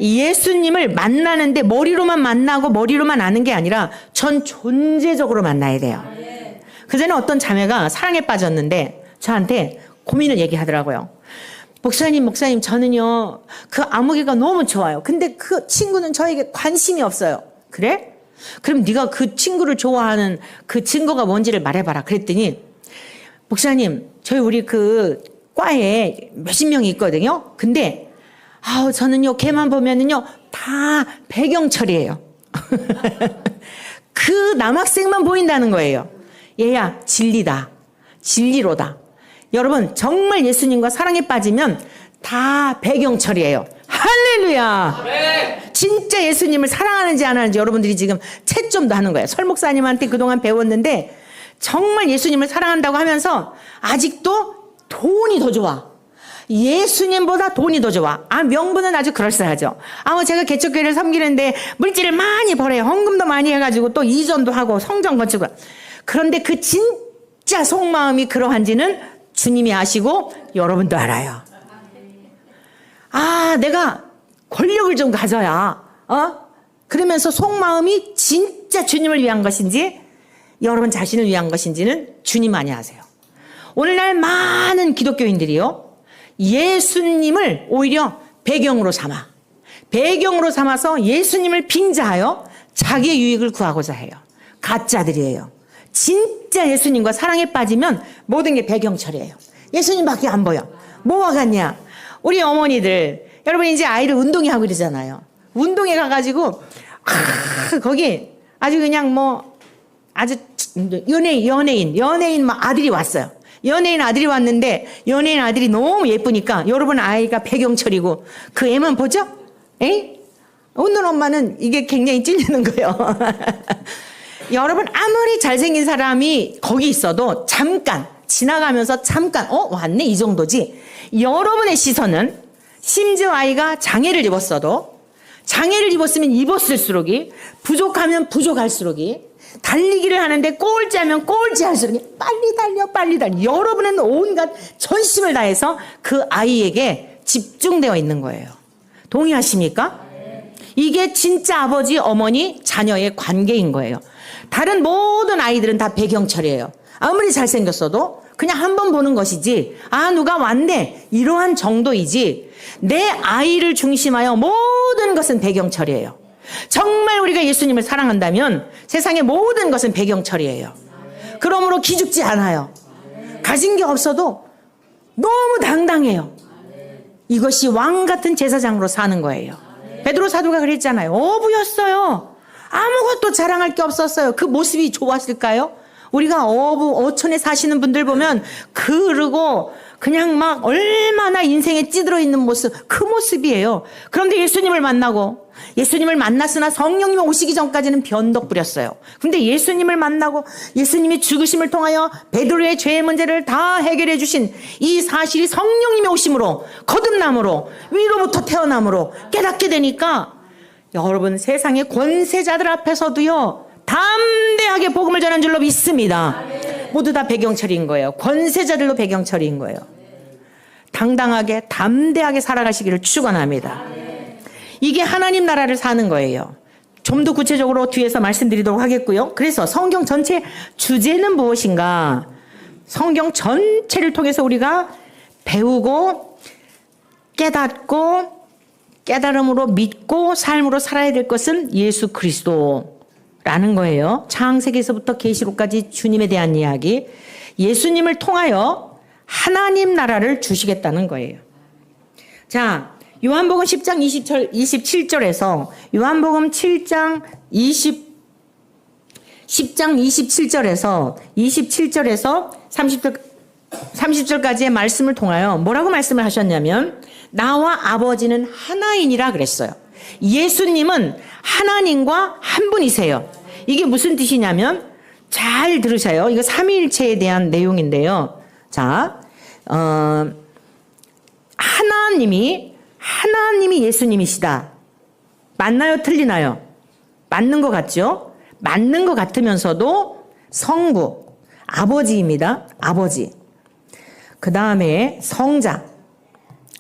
예수님을 만나는데 머리로만 만나고 머리로만 아는 게 아니라 전 존재적으로 만나야 돼요. 그전에 어떤 자매가 사랑에 빠졌는데 저한테 고민을 얘기하더라고요. 목사님, 저는요, 그 아무개가 너무 좋아요. 근데 그 친구는 저에게 관심이 없어요. 그래? 그럼 네가 그 친구를 좋아하는 그 증거가 뭔지를 말해봐라. 그랬더니, 목사님, 우리 그 과에 몇십 명이 있거든요. 근데 저는요, 걔만 보면은요, 다 배경철이에요. 그 남학생만 보인다는 거예요. 얘야, 진리로다. 여러분, 정말 예수님과 사랑에 빠지면 다 배경철이에요. 할렐루야. 네. 진짜 예수님을 사랑하는지 안 하는지 여러분들이 지금 채점도 하는 거예요. 설 목사님한테 그동안 배웠는데 정말 예수님을 사랑한다고 하면서 아직도 돈이 더 좋아. 예수님보다 돈이 더 좋아. 명분은 아주 그럴싸하죠. 제가 개척교회를 섬기는데 물질을 많이 벌어요. 헌금도 많이 해가지고 또 이전도 하고 성전 건축을. 그런데 그 진짜 속마음이 그러한지는 주님이 아시고 여러분도 알아요. 내가 권력을 좀 가져야, 그러면서 속마음이 진짜 주님을 위한 것인지 여러분 자신을 위한 것인지는 주님만이 아세요. 오늘날 많은 기독교인들이요, 예수님을 오히려 배경으로 삼아서 예수님을 빙자하여 자기의 유익을 구하고자 해요. 가짜들이에요. 진짜 예수님과 사랑에 빠지면 모든 게 배경철이에요. 예수님밖에 안 보여. 뭐와 같냐? 우리 어머니들, 여러분 이제 아이를 운동회 하고 이러잖아요. 운동회 가가지고 거기 아주 그냥 아주 연예인 아들이 왔어요. 연예인 아들이 왔는데 연예인 아들이 너무 예쁘니까 여러분 아이가 배경철이고 그 애만 보죠? 웃는 엄마는 이게 굉장히 찔리는 거예요. 여러분 아무리 잘생긴 사람이 거기 있어도 잠깐 지나가면서 왔네 이 정도지. 여러분의 시선은 심지어 아이가 장애를 입었으면 입었을수록이, 부족하면 부족할수록이, 달리기를 하는데 꼴찌하면 꼴찌할수록이 빨리 달려. 여러분은 온갖 전심을 다해서 그 아이에게 집중되어 있는 거예요. 동의하십니까? 이게 진짜 아버지, 어머니, 자녀의 관계인 거예요. 다른 모든 아이들은 다 배경철이에요. 아무리 잘생겼어도 그냥 한번 보는 것이지, 누가 왔네 이러한 정도이지, 내 아이를 중심하여 모든 것은 배경철이에요. 정말 우리가 예수님을 사랑한다면 세상의 모든 것은 배경철이에요. 그러므로 기죽지 않아요. 가진 게 없어도 너무 당당해요. 이것이 왕 같은 제사장으로 사는 거예요. 베드로 사도가 그랬잖아요. 어부였어요. 아무것도 자랑할 게 없었어요. 그 모습이 좋았을까요? 우리가 어촌에 사시는 분들 보면 그러고 그냥 막 얼마나 인생에 찌들어 있는 모습, 그 모습이에요. 그런데 예수님을 만났으나 성령님이 오시기 전까지는 변덕 부렸어요. 근데 예수님을 만나고 예수님이 죽으심을 통하여 베드로의 죄의 문제를 다 해결해 주신 이 사실이 성령님이 오심으로, 거듭남으로, 위로부터 태어남으로 깨닫게 되니까 여러분 세상의 권세자들 앞에서도요 담대하게 복음을 전한 줄로 믿습니다. 모두 다 배경처리인 거예요. 권세자들도 배경처리인 거예요. 당당하게 담대하게 살아가시기를 축원합니다. 이게 하나님 나라를 사는 거예요. 좀 더 구체적으로 뒤에서 말씀드리도록 하겠고요. 그래서 성경 전체 주제는 무엇인가? 성경 전체를 통해서 우리가 배우고 깨닫고 깨달음으로 믿고 삶으로 살아야 될 것은 예수 그리스도라는 거예요. 창세기에서부터 계시록까지 주님에 대한 이야기, 예수님을 통하여 하나님 나라를 주시겠다는 거예요. 자, 요한복음 10장 27절에서 요한복음 10장 27절에서 30절까지의 말씀을 통하여 뭐라고 말씀을 하셨냐면 나와 아버지는 하나이니라 그랬어요. 예수님은 하나님과 한 분이세요. 이게 무슨 뜻이냐면 잘 들으세요. 이거 삼위일체에 대한 내용인데요. 자, 하나님이 예수님이시다. 맞나요? 틀리나요? 맞는 것 같죠? 맞는 것 같으면서도 성부, 아버지입니다. 아버지. 그 다음에 성자,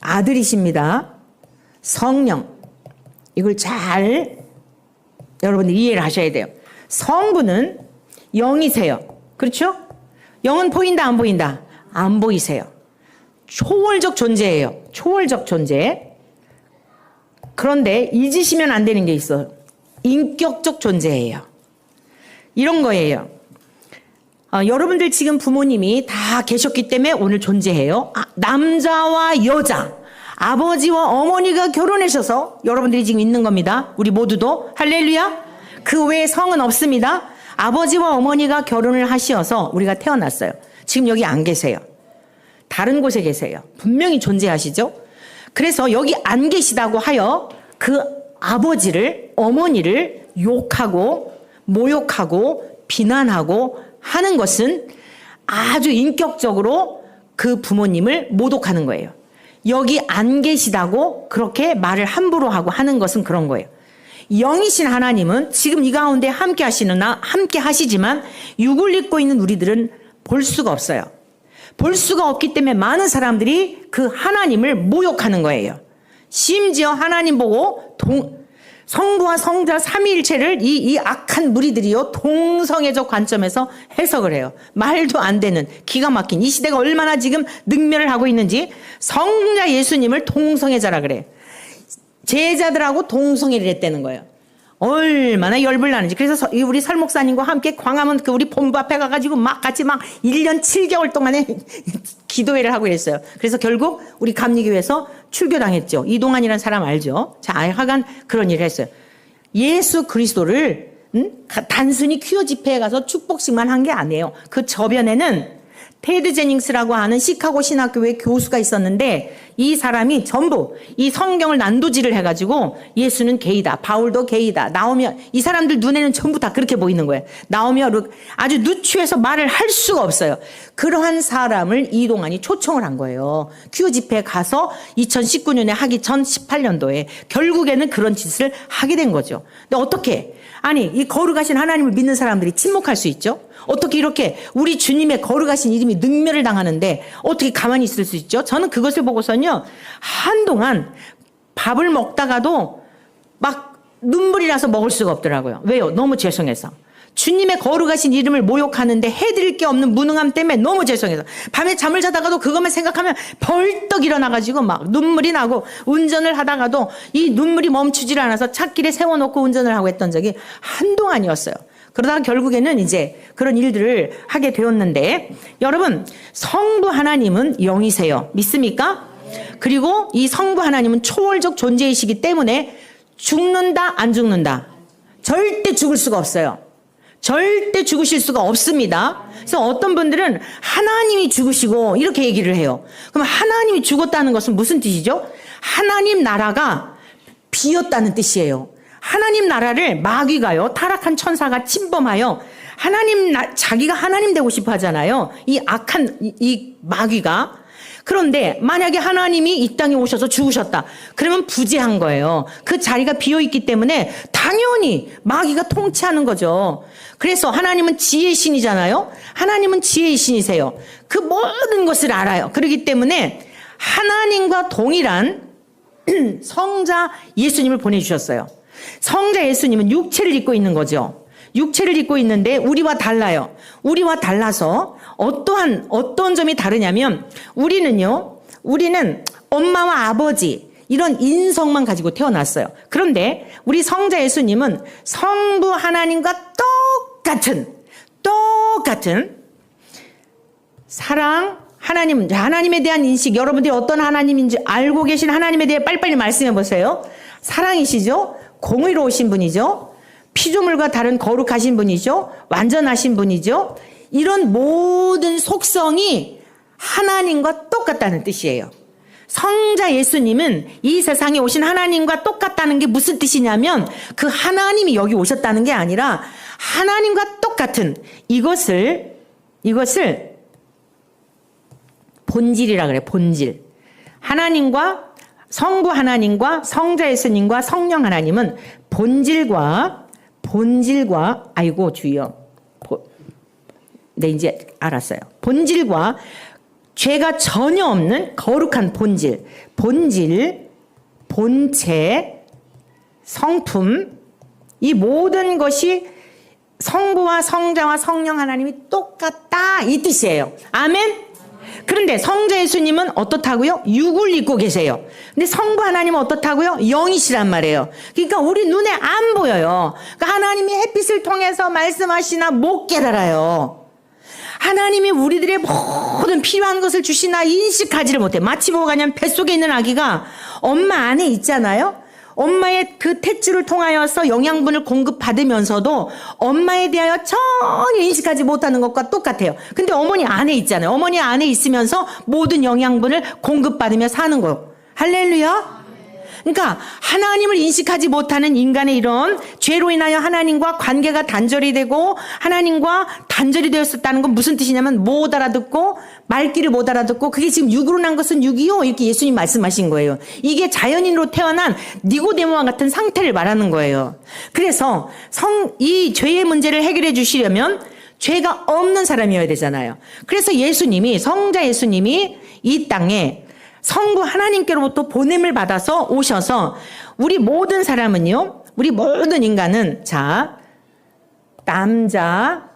아들이십니다. 성령. 이걸 잘 여러분들 이해를 하셔야 돼요. 성부는 영이세요. 그렇죠? 영은 보인다, 안 보인다? 안 보이세요. 초월적 존재예요. 초월적 존재. 그런데 잊으시면 안 되는 게 있어요. 인격적 존재예요. 이런 거예요. 여러분들 지금 부모님이 다 계셨기 때문에 오늘 존재해요. 남자와 여자, 아버지와 어머니가 결혼하셔서 여러분들이 지금 있는 겁니다. 우리 모두도 할렐루야. 그 외에 성은 없습니다. 아버지와 어머니가 결혼을 하셔서 우리가 태어났어요. 지금 여기 안 계세요. 다른 곳에 계세요. 분명히 존재하시죠. 그래서 여기 안 계시다고 하여 그 아버지를, 어머니를 욕하고 모욕하고 비난하고 하는 것은 아주 인격적으로 그 부모님을 모독하는 거예요. 여기 안 계시다고 그렇게 말을 함부로 하고 하는 것은 그런 거예요. 영이신 하나님은 지금 이 가운데 함께 하시지만 육을 입고 있는 우리들은 볼 수가 없어요. 볼 수가 없기 때문에 많은 사람들이 그 하나님을 모욕하는 거예요. 심지어 하나님 보고 성부와 성자 삼위일체를 이 악한 무리들이요 동성애적 관점에서 해석을 해요. 말도 안 되는 기가 막힌 이 시대가 얼마나 지금 능멸을 하고 있는지 성자 예수님을 동성애자라 그래. 제자들하고 동성애를 했다는 거예요. 얼마나 열불 나는지. 그래서 우리 설 목사님과 함께 광화문 우리 본부 앞에 가가지고 같이 1년 7개월 동안에 기도회를 하고 이랬어요. 그래서 결국 우리 감리교회에서 출교당했죠. 이동환이라는 사람 알죠? 자, 하여간 그런 일을 했어요. 예수 그리스도를 단순히 퀴어 집회에 가서 축복식만 한 게 아니에요. 그 저변에는 테드 제닝스라고 하는 시카고 신학교의 교수가 있었는데 이 사람이 전부 이 성경을 난도질을 해가지고 예수는 게이다, 바울도 게이다, 나오며 이 사람들 눈에는 전부 다 그렇게 보이는 거예요. 나오며 아주 누추해서 말을 할 수가 없어요. 그러한 사람을 이동환이 초청을 한 거예요. 큐 집회에 가서 2019년에 하기 전 18년도에 결국에는 그런 짓을 하게 된 거죠. 근데 어떻게? 아니 이 거룩하신 하나님을 믿는 사람들이 침묵할 수 있죠? 어떻게 이렇게 우리 주님의 거룩하신 이름이 능멸을 당하는데 어떻게 가만히 있을 수 있죠? 저는 그것을 보고서는요 한동안 밥을 먹다가도 막 눈물이 나서 먹을 수가 없더라고요. 왜요? 너무 죄송해서. 주님의 거룩하신 이름을 모욕하는데 해드릴 게 없는 무능함 때문에 너무 죄송해서 밤에 잠을 자다가도 그것만 생각하면 벌떡 일어나가지고 막 눈물이 나고 운전을 하다가도 이 눈물이 멈추질 않아서 찻길에 세워놓고 운전을 하고 했던 적이 한동안이었어요. 그러다가 결국에는 이제 그런 일들을 하게 되었는데 여러분 성부 하나님은 영이세요. 믿습니까? 그리고 이 성부 하나님은 초월적 존재이시기 때문에 죽는다 안 죽는다? 절대 죽을 수가 없어요. 절대 죽으실 수가 없습니다. 그래서 어떤 분들은 하나님이 죽으시고 이렇게 얘기를 해요. 그럼 하나님이 죽었다는 것은 무슨 뜻이죠? 하나님 나라가 비었다는 뜻이에요. 하나님 나라를 마귀가요, 타락한 천사가 침범하여 자기가 하나님 되고 싶어 하잖아요. 이 악한 이 마귀가. 그런데 만약에 하나님이 이 땅에 오셔서 죽으셨다. 그러면 부재한 거예요. 그 자리가 비어있기 때문에 당연히 마귀가 통치하는 거죠. 그래서 하나님은 지혜의 신이잖아요. 하나님은 지혜의 신이세요. 그 모든 것을 알아요. 그렇기 때문에 하나님과 동일한 성자 예수님을 보내주셨어요. 성자 예수님은 육체를 입고 있는 거죠. 육체를 입고 있는데 우리와 달라요. 우리와 달라서 어떤 점이 다르냐면 우리는 엄마와 아버지 이런 인성만 가지고 태어났어요. 그런데 우리 성자 예수님은 성부 하나님과 똑같은 사랑, 하나님에 대한 인식, 여러분들이 어떤 하나님인지 알고 계신 하나님에 대해 빨리빨리 말씀해 보세요. 사랑이시죠? 공의로우신 분이죠? 피조물과 다른 거룩하신 분이죠? 완전하신 분이죠? 이런 모든 속성이 하나님과 똑같다는 뜻이에요. 성자 예수님은 이 세상에 오신 하나님과 똑같다는 게 무슨 뜻이냐면 그 하나님이 여기 오셨다는 게 아니라 하나님과 똑같은 이것을 본질이라 그래. 본질. 성부 하나님과 성자 예수님과 성령 하나님은 본질과 아이고 주여. 네, 이제 알았어요. 본질과 죄가 전혀 없는 거룩한 본질, 본체, 성품, 이 모든 것이 성부와 성자와 성령 하나님이 똑같다 이 뜻이에요. 아멘? 그런데 성자 예수님은 어떻다고요? 육을 입고 계세요. 근데 성부 하나님은 어떻다고요? 영이시란 말이에요. 그러니까 우리 눈에 안 보여요. 그러니까 하나님이 햇빛을 통해서 말씀하시나 못 깨달아요. 하나님이 우리들의 모든 필요한 것을 주시나 인식하지를 못해. 마치 뭐가 냐면 뱃속에 있는 아기가 엄마 안에 있잖아요. 엄마의 그 탯줄을 통하여서 영양분을 공급받으면서도 엄마에 대하여 전혀 인식하지 못하는 것과 똑같아요. 근데 어머니 안에 있잖아요. 어머니 안에 있으면서 모든 영양분을 공급받으며 사는 거. 할렐루야. 그러니까 하나님을 인식하지 못하는 인간의 이런 죄로 인하여 하나님과 관계가 단절이 되고 하나님과 단절이 되었었다는 건 무슨 뜻이냐면 못 알아듣고 말귀를 못 알아듣고 그게 지금 육으로 난 것은 육이요 이렇게 예수님 말씀하신 거예요. 이게 자연인으로 태어난 니고데모와 같은 상태를 말하는 거예요. 그래서 이 죄의 문제를 해결해 주시려면 죄가 없는 사람이어야 되잖아요. 그래서 성자 예수님이 이 땅에 성부 하나님께로부터 보냄을 받아서 오셔서 우리 모든 사람은요, 우리 모든 인간은 남자,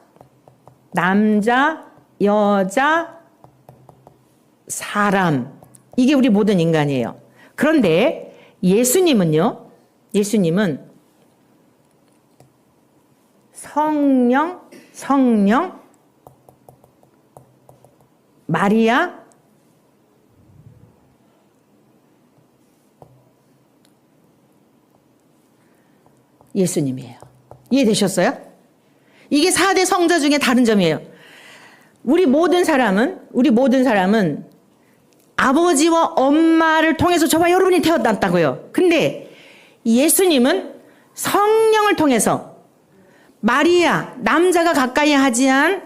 여자, 사람 이게 우리 모든 인간이에요. 그런데 예수님은 성령, 마리아, 예수님이에요. 이해되셨어요? 이게 4대 성자 중에 다른 점이에요. 우리 모든 사람은 아버지와 엄마를 통해서 저와 여러분이 태어났다고요. 근데 예수님은 성령을 통해서 마리아, 남자가 가까이 하지 않은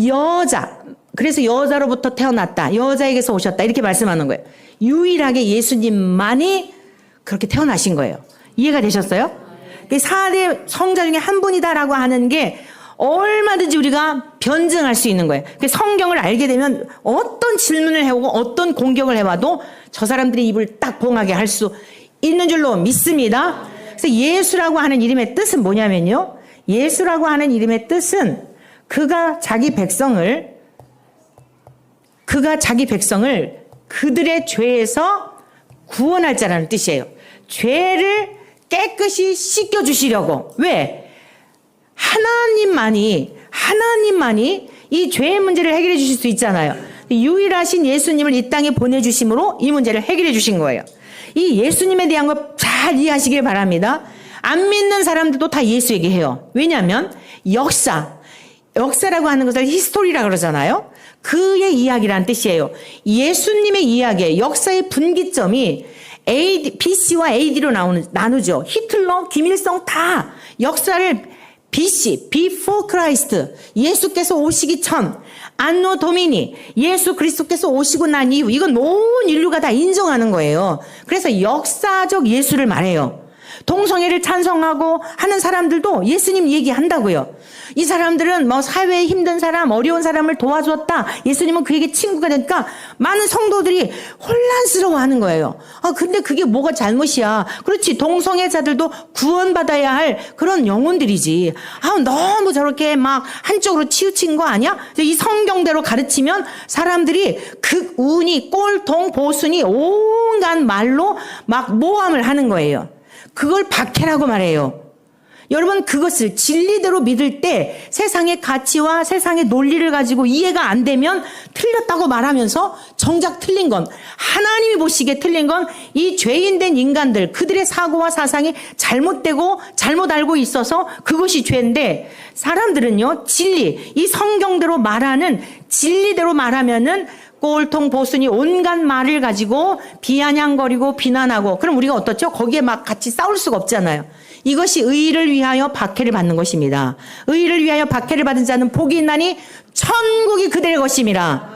여자, 그래서 여자로부터 태어났다. 여자에게서 오셨다. 이렇게 말씀하는 거예요. 유일하게 예수님만이 그렇게 태어나신 거예요. 이해가 되셨어요? 4대 성자 중에 한 분이다라고 하는 게 얼마든지 우리가 변증할 수 있는 거예요. 성경을 알게 되면 어떤 질문을 해오고 어떤 공격을 해와도 저 사람들의 입을 딱 봉하게 할 수 있는 줄로 믿습니다. 그래서 예수라고 하는 이름의 뜻은 뭐냐면요. 예수라고 하는 이름의 뜻은 그가 자기 백성을 그들의 죄에서 구원할 자라는 뜻이에요. 죄를 깨끗이 씻겨주시려고. 왜? 하나님만이 이 죄의 문제를 해결해 주실 수 있잖아요. 유일하신 예수님을 이 땅에 보내주심으로 이 문제를 해결해 주신 거예요. 이 예수님에 대한 거 잘 이해하시길 바랍니다. 안 믿는 사람들도 다 예수 얘기해요. 왜냐하면 역사라고 하는 것을 히스토리라고 그러잖아요. 그의 이야기라는 뜻이에요. 예수님의 이야기의 역사의 분기점이 BC와 AD로 나누죠. 히틀러, 김일성 다 역사를 BC, Before Christ, 예수께서 오시기 전, 안노 도미니, 예수 그리스도께서 오시고 난 이후 이건 온 인류가 다 인정하는 거예요. 그래서 역사적 예수를 말해요. 동성애를 찬성하고 하는 사람들도 예수님 얘기한다고요. 이 사람들은 뭐 사회에 힘든 사람, 어려운 사람을 도와줬다. 예수님은 그에게 친구가 되니까 많은 성도들이 혼란스러워하는 거예요. 근데 그게 뭐가 잘못이야. 그렇지, 동성애자들도 구원받아야 할 그런 영혼들이지. 너무 저렇게 막 한쪽으로 치우친 거 아니야? 이 성경대로 가르치면 사람들이 극우니 꼴통 보수니 온갖 말로 막 모함을 하는 거예요. 그걸 박해라고 말해요. 여러분, 그것을 진리대로 믿을 때 세상의 가치와 세상의 논리를 가지고 이해가 안 되면 틀렸다고 말하면서 정작 틀린 건, 하나님이 보시기에 틀린 건 이 죄인된 인간들, 그들의 사고와 사상이 잘못되고 잘못 알고 있어서 그것이 죄인데, 사람들은요, 진리, 이 성경대로 말하는 진리대로 말하면은 꼴통 보수니 온갖 말을 가지고 비아냥거리고 비난하고, 그럼 우리가 어떻죠? 거기에 막 같이 싸울 수가 없잖아요. 이것이 의를 위하여 박해를 받는 것입니다. 의를 위하여 박해를 받은 자는 복이 있나니 천국이 그들의 것임이라.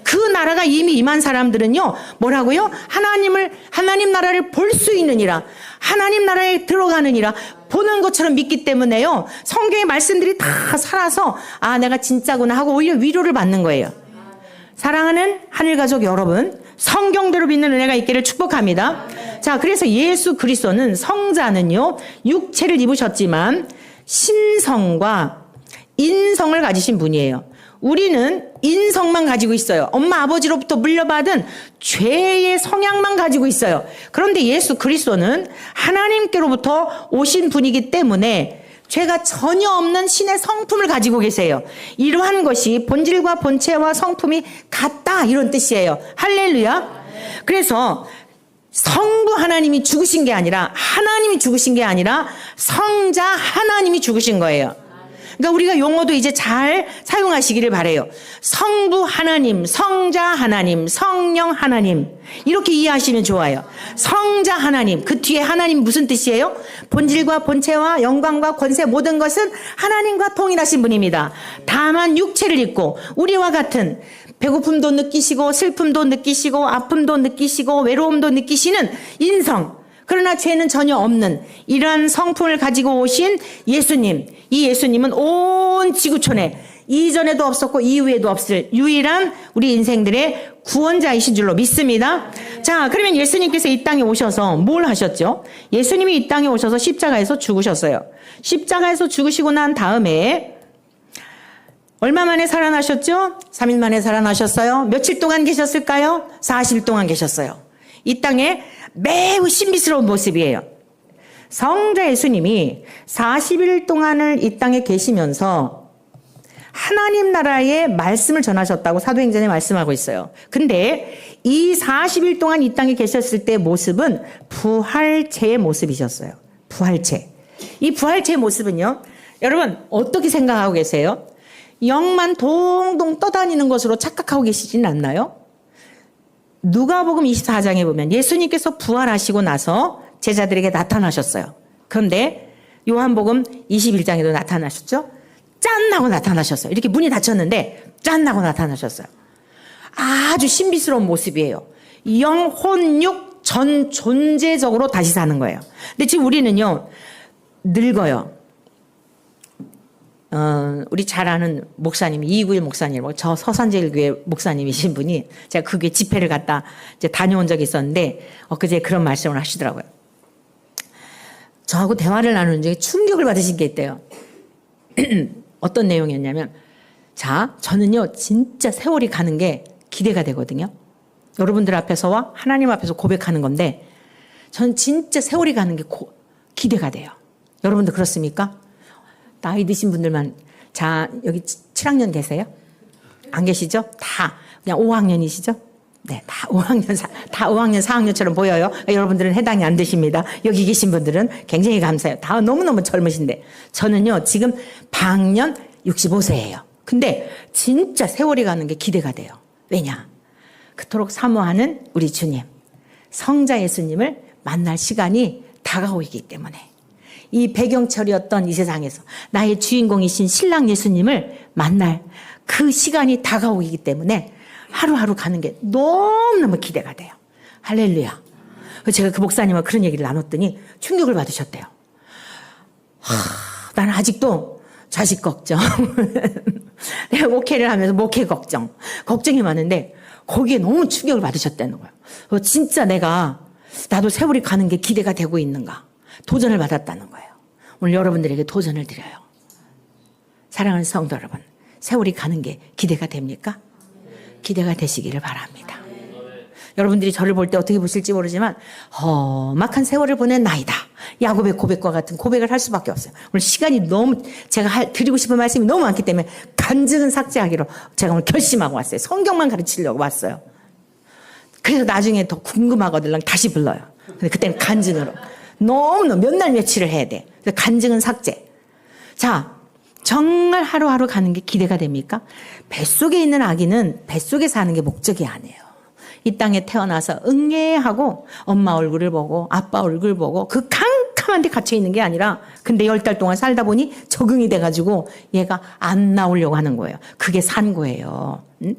그 나라가 이미 임한 사람들은요, 뭐라고요? 하나님 나라를 볼 수 있느니라. 하나님 나라에 들어가느니라. 보는 것처럼 믿기 때문에요, 성경의 말씀들이 다 살아서 내가 진짜구나 하고 오히려 위로를 받는 거예요. 사랑하는 하늘가족 여러분, 성경대로 믿는 은혜가 있기를 축복합니다. 자, 그래서 예수 그리스도는, 성자는요, 육체를 입으셨지만 신성과 인성을 가지신 분이에요. 우리는 인성만 가지고 있어요. 엄마 아버지로부터 물려받은 죄의 성향만 가지고 있어요. 그런데 예수 그리스도는 하나님께로부터 오신 분이기 때문에 죄가 전혀 없는 신의 성품을 가지고 계세요. 이러한 것이 본질과 본체와 성품이 같다, 이런 뜻이에요. 할렐루야. 그래서 성부 하나님이 죽으신 게 아니라, 하나님이 죽으신 게 아니라 성자 하나님이 죽으신 거예요. 그러니까 우리가 용어도 이제 잘 사용하시기를 바라요. 성부 하나님, 성자 하나님, 성령 하나님, 이렇게 이해하시면 좋아요. 성자 하나님, 그 뒤에 하나님 무슨 뜻이에요? 본질과 본체와 영광과 권세 모든 것은 하나님과 통일하신 분입니다. 다만 육체를 입고 우리와 같은 배고픔도 느끼시고 슬픔도 느끼시고 아픔도 느끼시고 외로움도 느끼시는 인성, 그러나 죄는 전혀 없는 이러한 성품을 가지고 오신 예수님, 이 예수님은 온 지구촌에 이전에도 없었고 이후에도 없을 유일한 우리 인생들의 구원자이신 줄로 믿습니다. 자, 그러면 예수님께서 이 땅에 오셔서 뭘 하셨죠? 예수님이 이 땅에 오셔서 십자가에서 죽으셨어요. 십자가에서 죽으시고 난 다음에 얼마 만에 살아나셨죠? 3일 만에 살아나셨어요. 며칠 동안 계셨을까요? 40일 동안 계셨어요. 이 땅에 매우 신비스러운 모습이에요. 성자 예수님이 40일 동안을 이 땅에 계시면서 하나님 나라의 말씀을 전하셨다고 사도행전에 말씀하고 있어요. 근데 이 40일 동안 이 땅에 계셨을 때의 모습은 부활체의 모습이셨어요. 부활체. 이 부활체의 모습은요, 여러분 어떻게 생각하고 계세요? 영만 동동 떠다니는 것으로 착각하고 계시진 않나요? 누가복음 24장에 보면 예수님께서 부활하시고 나서 제자들에게 나타나셨어요. 그런데 요한복음 21장에도 나타나셨죠? 짠 하고 나타나셨어요. 이렇게 문이 닫혔는데 짠 하고 나타나셨어요. 아주 신비스러운 모습이에요. 영, 혼, 육 전 존재적으로 다시 사는 거예요. 근데 지금 우리는요, 늙어요. 우리 잘 아는 목사님, 이구일 목사님, 저 서산제일교회 목사님이신 분이, 제가 그 교회 집회를 갔다 이제 다녀온 적이 있었는데, 그제 그런 말씀을 하시더라고요. 저하고 대화를 나누는 중에 충격을 받으신 게 있대요. 어떤 내용이었냐면, 자, 저는요, 진짜 세월이 가는 게 기대가 되거든요. 여러분들 앞에서와 하나님 앞에서 고백하는 건데, 저는 진짜 세월이 가는 게 기대가 돼요. 여러분들 그렇습니까? 나이 드신 분들만, 자, 여기 7학년 계세요? 안 계시죠? 다 그냥 5학년이시죠? 네, 다 5학년, 다 5학년, 4학년처럼 보여요. 여러분들은 해당이 안 되십니다. 여기 계신 분들은 굉장히 감사해요. 다 너무너무 젊으신데. 저는요, 지금 방년 65세예요. 근데 진짜 세월이 가는 게 기대가 돼요. 왜냐? 그토록 사모하는 우리 주님, 성자 예수님을 만날 시간이 다가오기 때문에. 이 배경철이었던 이 세상에서 나의 주인공이신 신랑 예수님을 만날 그 시간이 다가오기 때문에 하루하루 가는 게 너무너무 기대가 돼요. 할렐루야. 제가 그 목사님과 그런 얘기를 나눴더니 충격을 받으셨대요. 나는 아직도 자식 걱정, 내가 목회를 하면서 목회 걱정이 많은데 거기에 너무 충격을 받으셨다는 거예요. 진짜 나도 세월이 가는 게 기대가 되고 있는가. 도전을 받았다는 거예요. 오늘 여러분들에게 도전을 드려요. 사랑하는 성도 여러분, 세월이 가는 게 기대가 됩니까? 기대가 되시기를 바랍니다. 여러분들이 저를 볼 때 어떻게 보실지 모르지만 험악한 세월을 보낸 나이다. 야곱의 고백과 같은 고백을 할 수밖에 없어요. 오늘 시간이 너무 제가 드리고 싶은 말씀이 너무 많기 때문에 간증은 삭제하기로 제가 오늘 결심하고 왔어요. 성경만 가르치려고 왔어요. 그래서 나중에 더 궁금하거든 다시 불러요. 근데 그때는 간증으로. 너무 몇 날 며칠을 해야 돼. 그래서 간증은 삭제. 자, 정말 하루하루 가는 게 기대가 됩니까? 뱃속에 있는 아기는 뱃속에 사는 게 목적이 아니에요. 이 땅에 태어나서 응애하고 엄마 얼굴을 보고 아빠 얼굴 보고 그 캄캄한 데 갇혀 있는 게 아니라 근데 10달 동안 살다 보니 적응이 돼가지고 얘가 안 나오려고 하는 거예요. 그게 산 거예요. 응?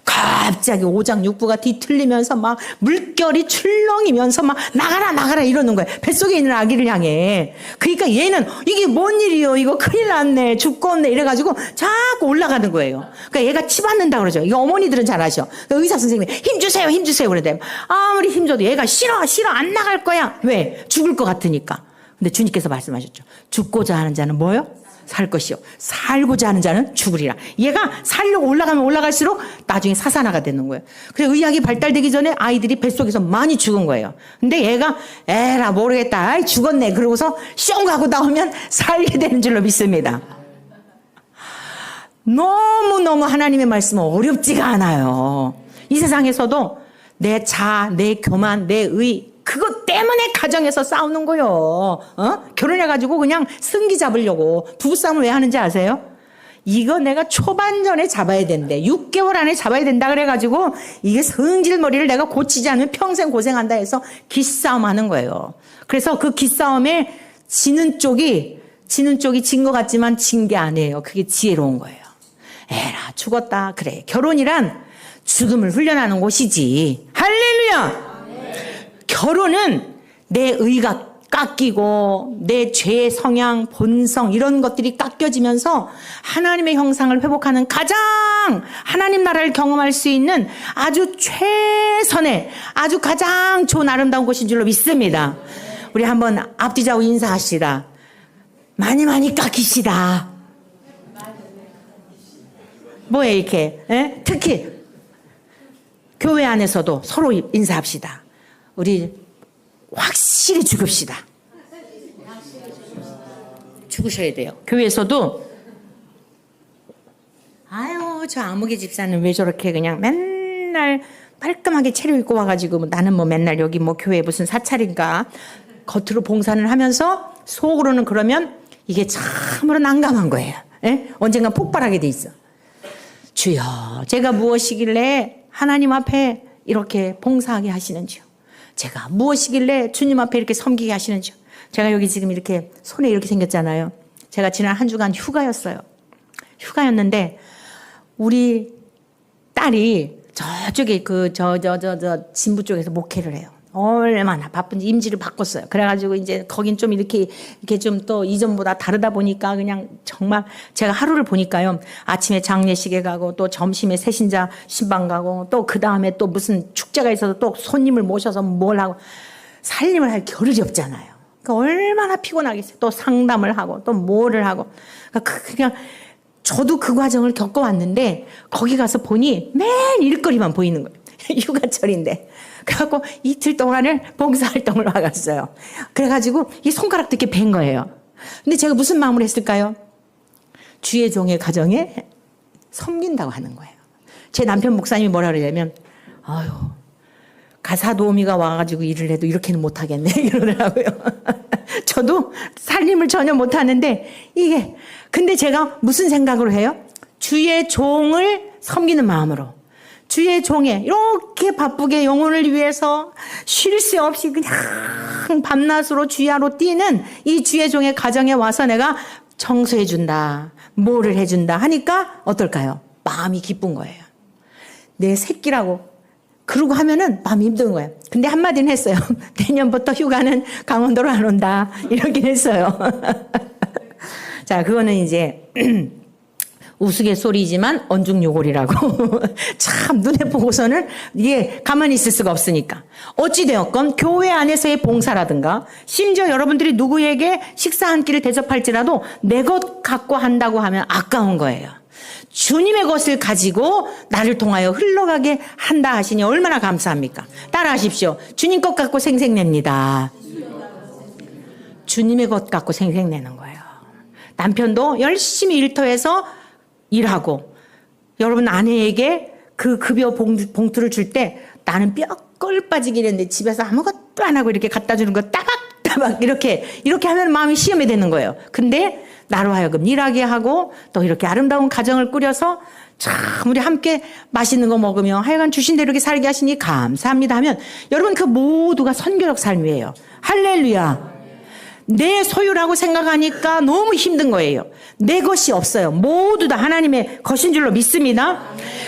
갑자기 오장육부가 뒤틀리면서 막 물결이 출렁이면서 막 나가라 이러는 거예요. 뱃속에 있는 아기를 향해. 그러니까 얘는 이게 뭔 일이요? 이거 큰일 났네. 죽겠네. 이래가지고 자꾸 올라가는 거예요. 그러니까 얘가 치받는다 그러죠. 이거 어머니들은 잘 아셔. 그러니까 의사 선생님이 힘주세요. 그러는데 아무리 힘줘도 얘가 싫어 안 나갈 거야. 왜? 죽을 것 같으니까. 근데 주님께서 말씀하셨죠. 죽고자 하는 자는 뭐요? 살 것이요. 살고자 하는 자는 죽으리라. 얘가 살려고 올라가면 올라갈수록 나중에 사사나가 되는 거예요. 그래서 의학이 발달되기 전에 아이들이 뱃속에서 많이 죽은 거예요. 근데 얘가 에라 모르겠다. 아이 죽었네. 그러고서 숑 하고 나오면 살게 되는 줄로 믿습니다. 너무너무 하나님의 말씀은 어렵지가 않아요. 이 세상에서도 내 내 교만, 내 의 그것 때문에 가정에서 싸우는 거요. 결혼해가지고 그냥 승기 잡으려고 부부싸움을 왜 하는지 아세요? 이거 내가 초반전에 잡아야 된대. 6개월 안에 잡아야 된다 그래가지고 이게 성질머리를 내가 고치지 않으면 평생 고생한다 해서 기싸움 하는 거예요. 그래서 그 기싸움에 지는 쪽이 진 것 같지만 진 게 아니에요. 그게 지혜로운 거예요. 에라 죽었다. 그래. 결혼이란 죽음을 훈련하는 곳이지. 할렐루야. 결혼은 내 의가 깎이고 내 죄의 성향, 본성 이런 것들이 깎여지면서 하나님의 형상을 회복하는 가장 하나님 나라를 경험할 수 있는 아주 최선의 아주 가장 좋은 아름다운 곳인 줄로 믿습니다. 우리 한번 앞뒤좌우 인사하시다. 많이 깎이시다. 뭐예요 이렇게? 에? 특히 교회 안에서도 서로 인사합시다. 우리 확실히 죽읍시다. 죽으셔야 돼요. 교회에서도 아유 저 아무개 집사는 왜 저렇게 그냥 맨날 깔끔하게 차려입고 와가지고 나는 뭐 맨날 여기 뭐 교회 무슨 사찰인가 겉으로 봉사를 하면서 속으로는 그러면 이게 참으로 난감한 거예요. 에? 언젠가 폭발하게 돼 있어. 주여 제가 무엇이길래 하나님 앞에 이렇게 봉사하게 하시는지요. 제가 무엇이길래 주님 앞에 이렇게 섬기게 하시는지요. 제가 여기 지금 이렇게 손에 이렇게 생겼잖아요. 제가 지난 한 주간 휴가였는데 우리 딸이 저쪽에 진부 쪽에서 목회를 해요. 얼마나 바쁜지 임지를 바꿨어요. 그래가지고 이제 거긴 좀 이렇게 좀 또 이전보다 다르다 보니까 그냥 정말 제가 하루를 보니까요. 아침에 장례식에 가고 또 점심에 새신자 신방 가고 또 그 다음에 또 무슨 축제가 있어서 또 손님을 모셔서 뭘 하고 살림을 할 겨를이 없잖아요. 그러니까 얼마나 피곤하겠어요. 또 상담을 하고 또 뭐를 하고 그냥 저도 그 과정을 겪어왔는데 거기 가서 보니 매일 일거리만 보이는 거예요. 휴가철인데. 그래갖고 이틀 동안을 봉사활동을 와갔어요. 그래가지고 이 손가락도 이렇게 벤 거예요. 근데 제가 무슨 마음을 했을까요? 주의 종의 가정에 섬긴다고 하는 거예요. 제 남편 목사님이 뭐라 그러냐면 아유 가사 도우미가 와가지고 일을 해도 이렇게는 못하겠네 이러더라고요. 저도 살림을 전혀 못하는데 이게 근데 제가 무슨 생각으로 해요? 주의 종을 섬기는 마음으로 주의 종에 이렇게 바쁘게 영혼을 위해서 쉴 새 없이 그냥 항상 밤낮으로 주야로 뛰는 이 주의 종의 가정에 와서 내가 청소해 준다, 뭐를 해준다 하니까 어떨까요? 마음이 기쁜 거예요. 내 새끼라고 그러고 하면은 마음이 힘든 거예요. 근데 한마디는 했어요. 내년부터 휴가는 강원도로 안 온다 이러긴 했어요. 자, 그거는 이제 우스갯소리지만 언중요골이라고. 참 눈에 보고서는 이게 가만히 있을 수가 없으니까. 어찌되었건 교회 안에서의 봉사라든가 심지어 여러분들이 누구에게 식사 한 끼를 대접할지라도 내 것 갖고 한다고 하면 아까운 거예요. 주님의 것을 가지고 나를 통하여 흘러가게 한다 하시니 얼마나 감사합니까? 따라하십시오. 주님 것 갖고 생색냅니다. 주님의 것 갖고 생색내는 거예요. 남편도 열심히 일터에서 일하고 여러분 아내에게 그 급여 봉투를 줄 때 나는 뼈골 빠지긴 했는데 집에서 아무것도 안 하고 이렇게 갖다 주는 거 따박따박 이렇게 하면 마음이 시험이 되는 거예요. 근데 나로 하여금 일하게 하고 또 이렇게 아름다운 가정을 꾸려서 참 우리 함께 맛있는 거 먹으며 하여간 주신 대로 이렇게 살게 하시니 감사합니다 하면 여러분 그 모두가 선교적 삶이에요. 할렐루야. 내 소유라고 생각하니까 너무 힘든 거예요. 내 것이 없어요. 모두 다 하나님의 것인 줄로 믿습니다.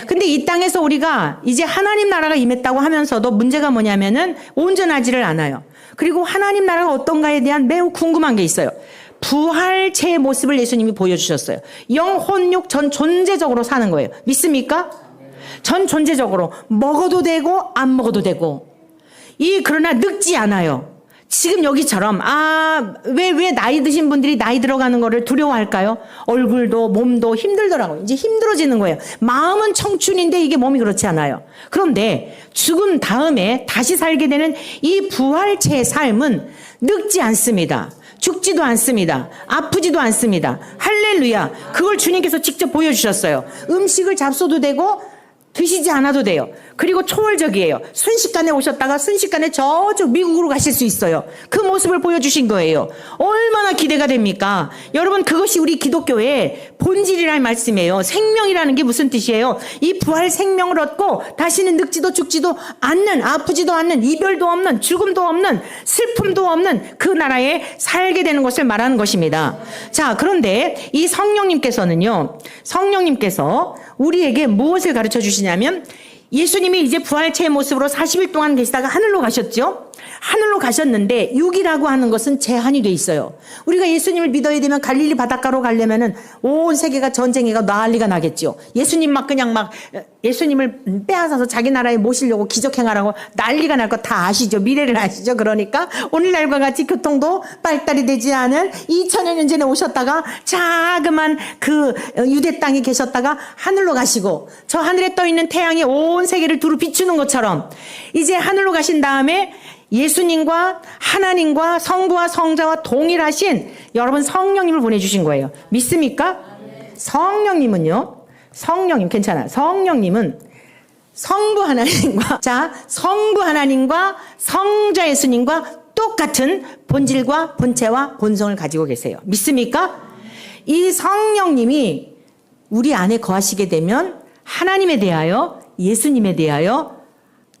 근데 이 땅에서 우리가 이제 하나님 나라가 임했다고 하면서도 문제가 뭐냐면은 온전하지를 않아요. 그리고 하나님 나라가 어떤가에 대한 매우 궁금한 게 있어요. 부활체의 모습을 예수님이 보여주셨어요. 영혼, 육, 전 존재적으로 사는 거예요. 믿습니까? 전 존재적으로 먹어도 되고 안 먹어도 되고 그러나 늙지 않아요. 지금 여기처럼 왜 나이 드신 분들이 나이 들어가는 거를 두려워할까요? 얼굴도 몸도 힘들더라고요. 이제 힘들어지는 거예요. 마음은 청춘인데 이게 몸이 그렇지 않아요. 그런데 죽은 다음에 다시 살게 되는 이 부활체의 삶은 늙지 않습니다. 죽지도 않습니다. 아프지도 않습니다. 할렐루야. 그걸 주님께서 직접 보여주셨어요. 음식을 잡숴도 되고 드시지 않아도 돼요. 그리고 초월적이에요. 순식간에 오셨다가 순식간에 저쪽 미국으로 가실 수 있어요. 그 모습을 보여주신 거예요. 얼마나 기대가 됩니까? 여러분 그것이 우리 기독교의 본질이라는 말씀이에요. 생명이라는 게 무슨 뜻이에요? 이 부활 생명을 얻고 다시는 늙지도 죽지도 않는 아프지도 않는 이별도 없는 죽음도 없는 슬픔도 없는 그 나라에 살게 되는 것을 말하는 것입니다. 자, 그런데 이 성령님께서 우리에게 무엇을 가르쳐 주시냐면 예수님이 이제 부활체의 모습으로 40일 동안 계시다가 하늘로 가셨죠. 하늘로 가셨는데 6이라고 하는 것은 제한이 돼 있어요. 우리가 예수님을 믿어야 되면 갈릴리 바닷가로 가려면은 온 세계가 전쟁이가 난리가 나겠죠. 예수님을 빼앗아서 자기 나라에 모시려고 기적행하라고 난리가 날 거 다 아시죠. 미래를 아시죠. 그러니까 오늘날과 같이 교통도 발달이 되지 않은 2000여 년 전에 오셨다가 자그만 그 유대 땅에 계셨다가 하늘로 가시고 저 하늘에 떠 있는 태양이 온 세계를 두루 비추는 것처럼 이제 하늘로 가신 다음에 예수님과 하나님과 성부와 성자와 동일하신 여러분 성령님을 보내주신 거예요. 믿습니까? 성령님은요. 성령님 괜찮아요. 성령님은 성부 하나님과 성자 예수님과 똑같은 본질과 본체와 본성을 가지고 계세요. 믿습니까? 이 성령님이 우리 안에 거하시게 되면 하나님에 대하여 예수님에 대하여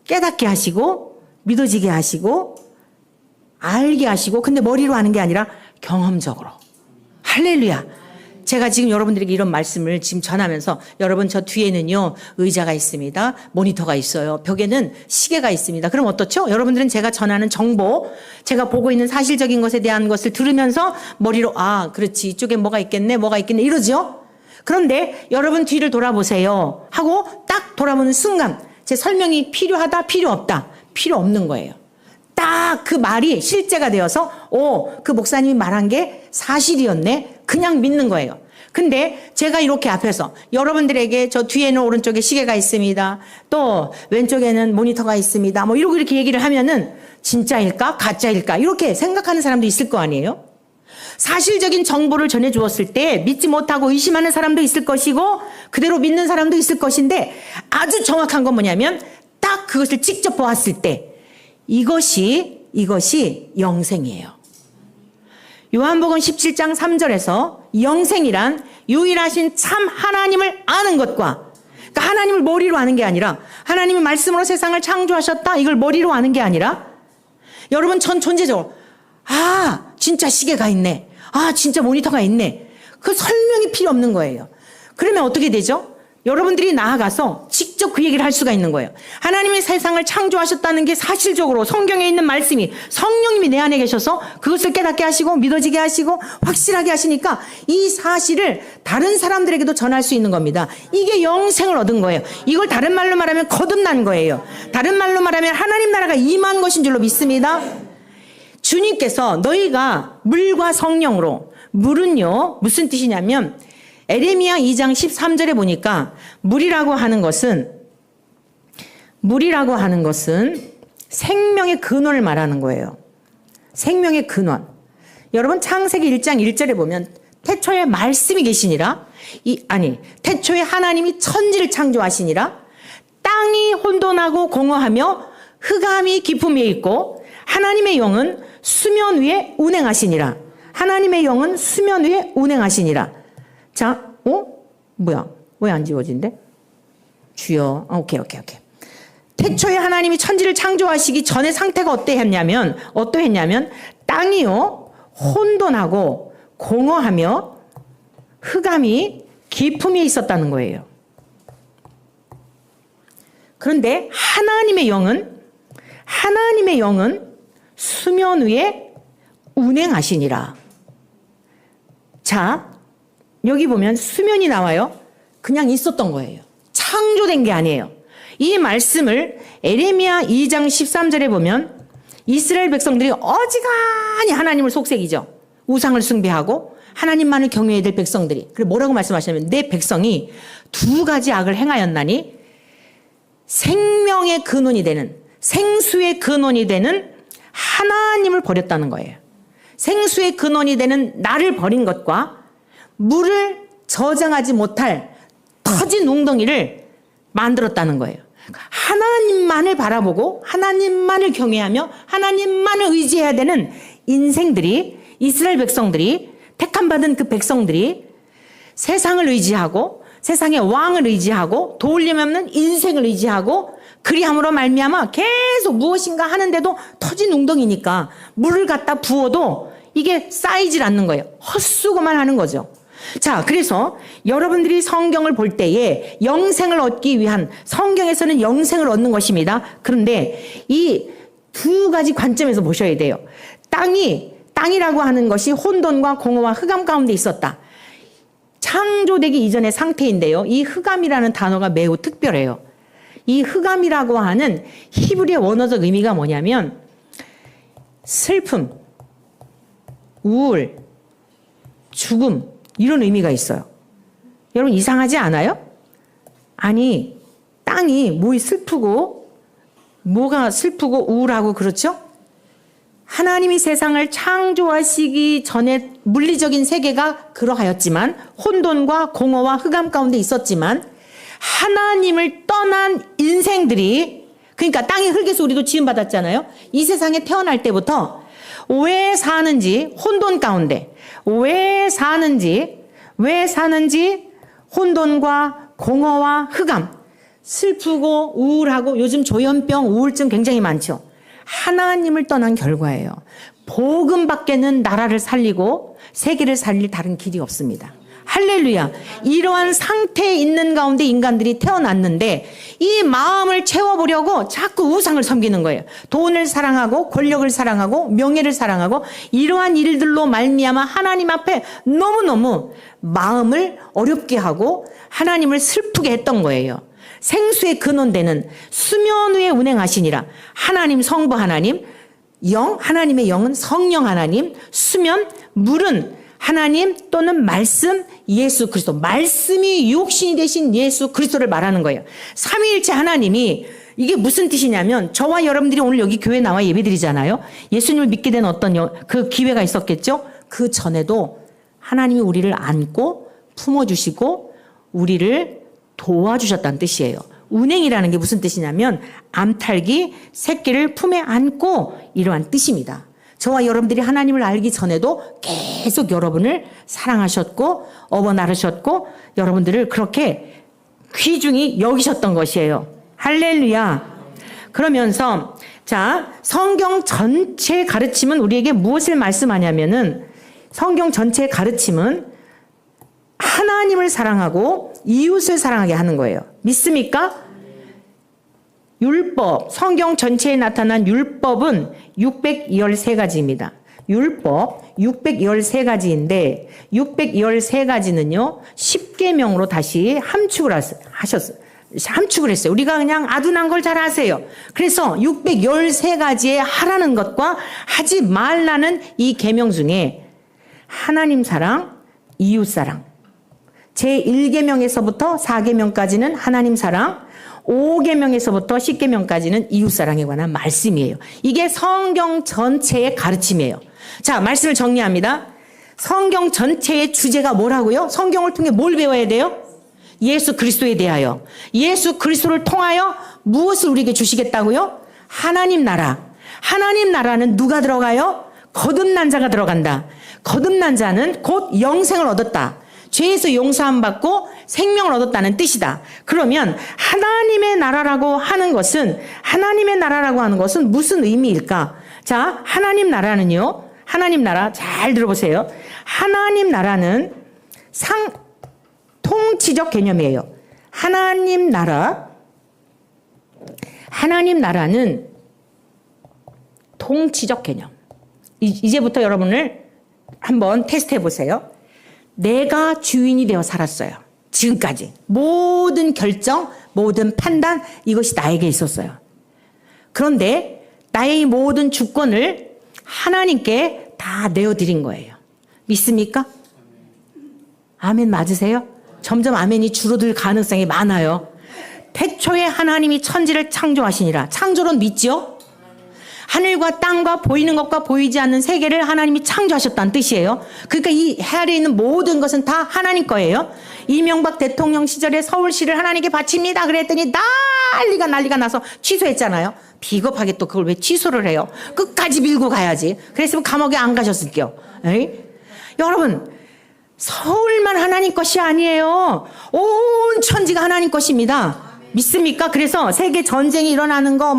깨닫게 하시고 믿어지게 하시고 알게 하시고 근데 머리로 하는 게 아니라 경험적으로. 할렐루야. 제가 지금 여러분들에게 이런 말씀을 지금 전하면서 여러분 저 뒤에는요 의자가 있습니다. 모니터가 있어요. 벽에는 시계가 있습니다. 그럼 어떻죠? 여러분들은 제가 전하는 정보 제가 보고 있는 사실적인 것에 대한 것을 들으면서 머리로 그렇지 이쪽에 뭐가 있겠네 이러죠. 그런데 여러분 뒤를 돌아보세요 하고 딱 돌아보는 순간 제 설명이 필요하다 필요 없다 필요 없는 거예요. 딱 그 말이 실제가 되어서 그 목사님이 말한 게 사실이었네. 그냥 믿는 거예요. 근데 제가 이렇게 앞에서 여러분들에게 저 뒤에는 오른쪽에 시계가 있습니다. 또 왼쪽에는 모니터가 있습니다. 이렇게 얘기를 하면은 진짜일까 가짜일까 이렇게 생각하는 사람도 있을 거 아니에요. 사실적인 정보를 전해주었을 때 믿지 못하고 의심하는 사람도 있을 것이고 그대로 믿는 사람도 있을 것인데 아주 정확한 건 뭐냐면 딱 그것을 직접 보았을 때 이것이 영생이에요. 요한복음 17장 3절에서 영생이란 유일하신 참 하나님을 아는 것과 그러니까 하나님을 머리로 아는 게 아니라 하나님이 말씀으로 세상을 창조하셨다 이걸 머리로 아는 게 아니라 여러분 전 존재적으로 진짜 시계가 있네. 진짜 모니터가 있네. 그 설명이 필요 없는 거예요. 그러면 어떻게 되죠? 여러분들이 나아가서 직접 그 얘기를 할 수가 있는 거예요. 하나님이 세상을 창조하셨다는 게 사실적으로 성경에 있는 말씀이 성령님이 내 안에 계셔서 그것을 깨닫게 하시고 믿어지게 하시고 확실하게 하시니까 이 사실을 다른 사람들에게도 전할 수 있는 겁니다. 이게 영생을 얻은 거예요. 이걸 다른 말로 말하면 거듭난 거예요. 다른 말로 말하면 하나님 나라가 임한 것인 줄로 믿습니다. 주님께서 너희가 물과 성령으로, 물은요 무슨 뜻이냐면 에레미야 2장 13절에 보니까 물이라고 하는 것은 생명의 근원을 말하는 거예요. 생명의 근원. 여러분 창세기 1장 1절에 보면 태초에 말씀이 계시니라. 태초에 하나님이 천지를 창조하시니라. 땅이 혼돈하고 공허하며 흑암이 깊음 위에 있고 하나님의 영은 수면 위에 운행하시니라. 하나님의 영은 수면 위에 운행하시니라. 자, 뭐야? 왜 안 지워진대? 주여. 오케이. 태초에 하나님이 천지를 창조하시기 전에 상태가 어떠했냐면 땅이요 혼돈하고 공허하며 흑암이 깊음이 있었다는 거예요. 그런데 하나님의 영은 수면 위에 운행하시니라. 자, 여기 보면 수면이 나와요. 그냥 있었던 거예요. 창조된 게 아니에요. 이 말씀을 에레미야 2장 13절에 보면 이스라엘 백성들이 어지간히 하나님을 속삭이죠. 우상을 숭배하고 하나님만을 경외해야 될 백성들이. 그리고 뭐라고 말씀하시냐면 내 백성이 두 가지 악을 행하였나니 생명의 근원이 되는, 생수의 근원이 되는 하나님을 버렸다는 거예요. 생수의 근원이 되는 나를 버린 것과 물을 저장하지 못할 터진 웅덩이를 만들었다는 거예요. 하나님만을 바라보고 하나님만을 경외하며 하나님만을 의지해야 되는 인생들이, 이스라엘 백성들이, 택함받은 그 백성들이 세상을 의지하고 세상의 왕을 의지하고 도울림 없는 인생을 의지하고 그리함으로 말미암아 계속 무엇인가 하는데도 터진 웅덩이니까 물을 갖다 부어도 이게 쌓이질 않는 거예요. 헛수고만 하는 거죠. 자, 그래서 여러분들이 성경을 볼 때에 영생을 얻기 위한, 성경에서는 영생을 얻는 것입니다. 그런데 이 두 가지 관점에서 보셔야 돼요. 땅이라고 하는 것이 혼돈과 공허와 흑암 가운데 있었다. 창조되기 이전의 상태인데요. 이 흑암이라는 단어가 매우 특별해요. 이 흑암이라고 하는 히브리의 원어적 의미가 뭐냐면 슬픔, 우울, 죽음, 이런 의미가 있어요. 여러분 이상하지 않아요? 아니, 땅이 뭐가 슬프고 우울하고 그렇죠? 하나님이 세상을 창조하시기 전에 물리적인 세계가 그러하였지만 혼돈과 공허와 흑암 가운데 있었지만 하나님을 떠난 인생들이, 그러니까 땅이 흙에서 우리도 지음받았잖아요. 이 세상에 태어날 때부터 왜 사는지, 혼돈 가운데 왜 사는지 혼돈과 공허와 흑암, 슬프고 우울하고, 요즘 조현병, 우울증 굉장히 많죠. 하나님을 떠난 결과예요. 복음 밖에는 나라를 살리고 세계를 살릴 다른 길이 없습니다. 할렐루야. 이러한 상태에 있는 가운데 인간들이 태어났는데 이 마음을 채워보려고 자꾸 우상을 섬기는 거예요. 돈을 사랑하고 권력을 사랑하고 명예를 사랑하고 이러한 일들로 말미암아 하나님 앞에 너무너무 마음을 어렵게 하고 하나님을 슬프게 했던 거예요. 생수의 근원되는 수면 위에 운행하시니라. 하나님, 성부 하나님, 하나님의 영은 성령 하나님, 수면, 물은 하나님 또는 말씀, 예수 그리스도, 말씀이 육신이 되신 예수 그리스도를 말하는 거예요. 삼위일체 하나님이, 이게 무슨 뜻이냐면 저와 여러분들이 오늘 여기 교회 나와 예배드리잖아요. 예수님을 믿게 된 어떤 그 기회가 있었겠죠. 그 전에도 하나님이 우리를 안고 품어주시고 우리를 도와주셨다는 뜻이에요. 운행이라는 게 무슨 뜻이냐면 암탉이 새끼를 품에 안고 이러한 뜻입니다. 저와 여러분들이 하나님을 알기 전에도 계속 여러분을 사랑하셨고 업어나르셨고 여러분들을 그렇게 귀중히 여기셨던 것이에요. 할렐루야. 그러면서 자, 성경 전체의 가르침은 우리에게 무엇을 말씀하냐면은 성경 전체의 가르침은 하나님을 사랑하고 이웃을 사랑하게 하는 거예요. 믿습니까? 율법, 성경 전체에 나타난 율법은 613가지입니다. 율법 613가지인데 613가지는요 10계명으로 다시 함축을 했어요. 우리가 그냥 아둔한 걸 잘 아세요. 그래서 613가지에 하라는 것과 하지 말라는 이 계명 중에 하나님 사랑, 이웃 사랑, 제1계명에서부터 4계명까지는 하나님 사랑, 5계명에서부터 10계명까지는 이웃 사랑에 관한 말씀이에요. 이게 성경 전체의 가르침이에요. 자, 말씀을 정리합니다. 성경 전체의 주제가 뭐라고요? 성경을 통해 뭘 배워야 돼요? 예수 그리스도에 대하여. 예수 그리스도를 통하여 무엇을 우리에게 주시겠다고요? 하나님 나라. 하나님 나라는 누가 들어가요? 거듭난 자가 들어간다. 거듭난 자는 곧 영생을 얻었다. 죄에서 용서함 받고 생명을 얻었다는 뜻이다. 그러면 하나님의 나라라고 하는 것은 무슨 의미일까? 자, 하나님 나라는요. 하나님 나라 잘 들어보세요. 하나님 나라는 통치적 개념이에요. 하나님 나라는 통치적 개념. 이제부터 여러분을 한번 테스트해 보세요. 내가 주인이 되어 살았어요. 지금까지. 모든 결정, 모든 판단, 이것이 나에게 있었어요. 그런데 나의 이 모든 주권을 하나님께 다 내어드린 거예요. 믿습니까? 아멘 맞으세요? 점점 아멘이 줄어들 가능성이 많아요. 태초에 하나님이 천지를 창조하시니라. 창조론 믿죠? 하늘과 땅과 보이는 것과 보이지 않는 세계를 하나님이 창조하셨다는 뜻이에요. 그러니까 이 해 아래에 있는 모든 것은 다 하나님 거예요. 이명박 대통령 시절에 서울시를 하나님께 바칩니다. 그랬더니 난리가 나서 취소했잖아요. 비겁하게 또 그걸 왜 취소를 해요? 끝까지 밀고 가야지. 그랬으면 감옥에 안 가셨을게요. 에이? 여러분, 서울만 하나님 것이 아니에요. 온 천지가 하나님 것입니다. 믿습니까? 그래서 세계 전쟁이 일어나는 거,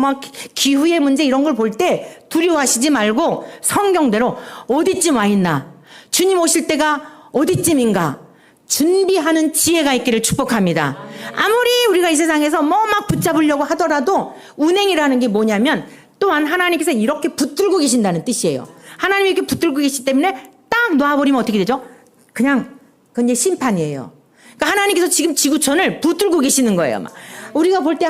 기후의 문제 이런 걸 볼 때 두려워하시지 말고 성경대로 어디쯤 와 있나? 주님 오실 때가 어디쯤인가? 준비하는 지혜가 있기를 축복합니다. 아무리 우리가 이 세상에서 막 붙잡으려고 하더라도 운행이라는 게 뭐냐면 또한 하나님께서 이렇게 붙들고 계신다는 뜻이에요. 하나님이 이렇게 붙들고 계시기 때문에 딱 놔버리면 어떻게 되죠? 그건 이제 심판이에요. 그러니까 하나님께서 지금 지구촌을 붙들고 계시는 거예요. 우리가 볼 때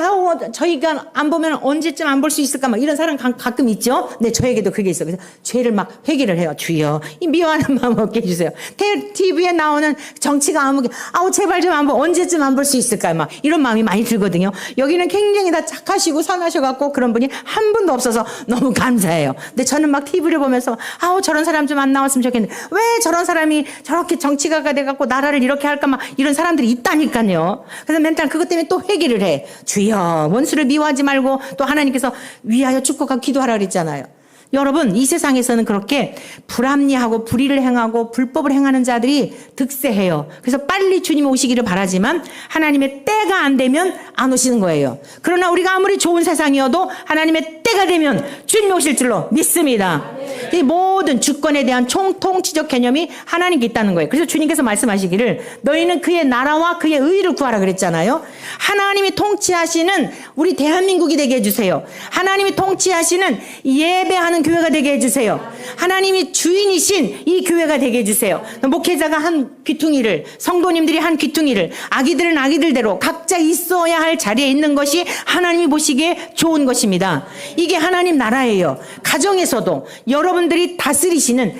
저희가 안 보면 언제쯤 안 볼 수 있을까 이런 사람 가끔 있죠. 네, 저에게도 그게 있어요. 그래서 죄를 막 회개를 해요. 주여 이 미워하는 마음 없게 해주세요. TV에 나오는 정치가 제발 좀 언제쯤 안 볼 수 있을까 이런 마음이 많이 들거든요. 여기는 굉장히 다 착하시고 선하셔갖고 그런 분이 한 분도 없어서 너무 감사해요. 근데 저는 막 TV를 보면서 저런 사람 좀 안 나왔으면 좋겠는데 왜 저런 사람이 저렇게 정치가가 돼갖고 나라를 이렇게 할까 이런 사람들이 있다니까요. 그래서 맨날 그것 때문에 또 회개를 해. 주여 원수를 미워하지 말고 또 하나님께서 위하여 축복하고 기도하라 그랬잖아요. 여러분 이 세상에서는 그렇게 불합리하고 불의를 행하고 불법을 행하는 자들이 득세해요. 그래서 빨리 주님 오시기를 바라지만 하나님의 때가 안 되면 안 오시는 거예요. 그러나 우리가 아무리 좋은 세상이어도 하나님의 때가 되면 주님 오실 줄로 믿습니다. 이 모든 주권에 대한 통치적 개념이 하나님께 있다는 거예요. 그래서 주님께서 말씀하시기를 너희는 그의 나라와 그의 의를 구하라 그랬잖아요. 하나님이 통치하시는 우리 대한민국이 되게 해주세요. 하나님이 통치하시는 예배하는 교회가 되게 해주세요. 하나님이 주인이신 이 교회가 되게 해주세요. 목회자가 한 귀퉁이를, 성도님들이 한 귀퉁이를, 아기들은 아기들대로 각자 있어야 할 자리에 있는 것이 하나님이 보시기에 좋은 것입니다. 이게 하나님 나라예요. 가정에서도 여러분들이 다스리시는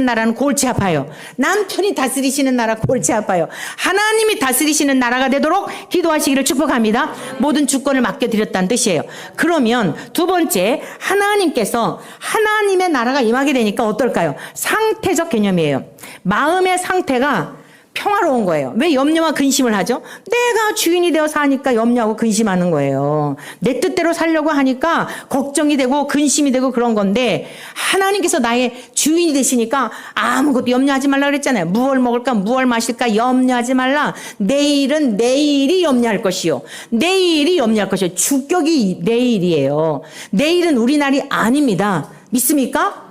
나라는 골치 아파요. 남편이 다스리시는 나라 골치 아파요. 하나님이 다스리시는 나라가 되도록 기도하시기를 축복합니다. 모든 주권을 맡겨드렸다는 뜻이에요. 그러면 두 번째, 하나님께서 하나님의 나라가 임하게 되니까 어떨까요? 상태적 개념이에요. 마음의 상태가 평화로운 거예요. 왜 염려와 근심을 하죠? 내가 주인이 되어 사니까 염려하고 근심하는 거예요. 내 뜻대로 살려고 하니까 걱정이 되고 근심이 되고 그런 건데 하나님께서 나의 주인이 되시니까 아무것도 염려하지 말라 그랬잖아요. 무얼 먹을까 무얼 마실까 염려하지 말라. 내일은 내일이 염려할 것이요. 내일이 염려할 것이요. 주격이 내일이에요. 내일은 우리 날이 아닙니다. 믿습니까?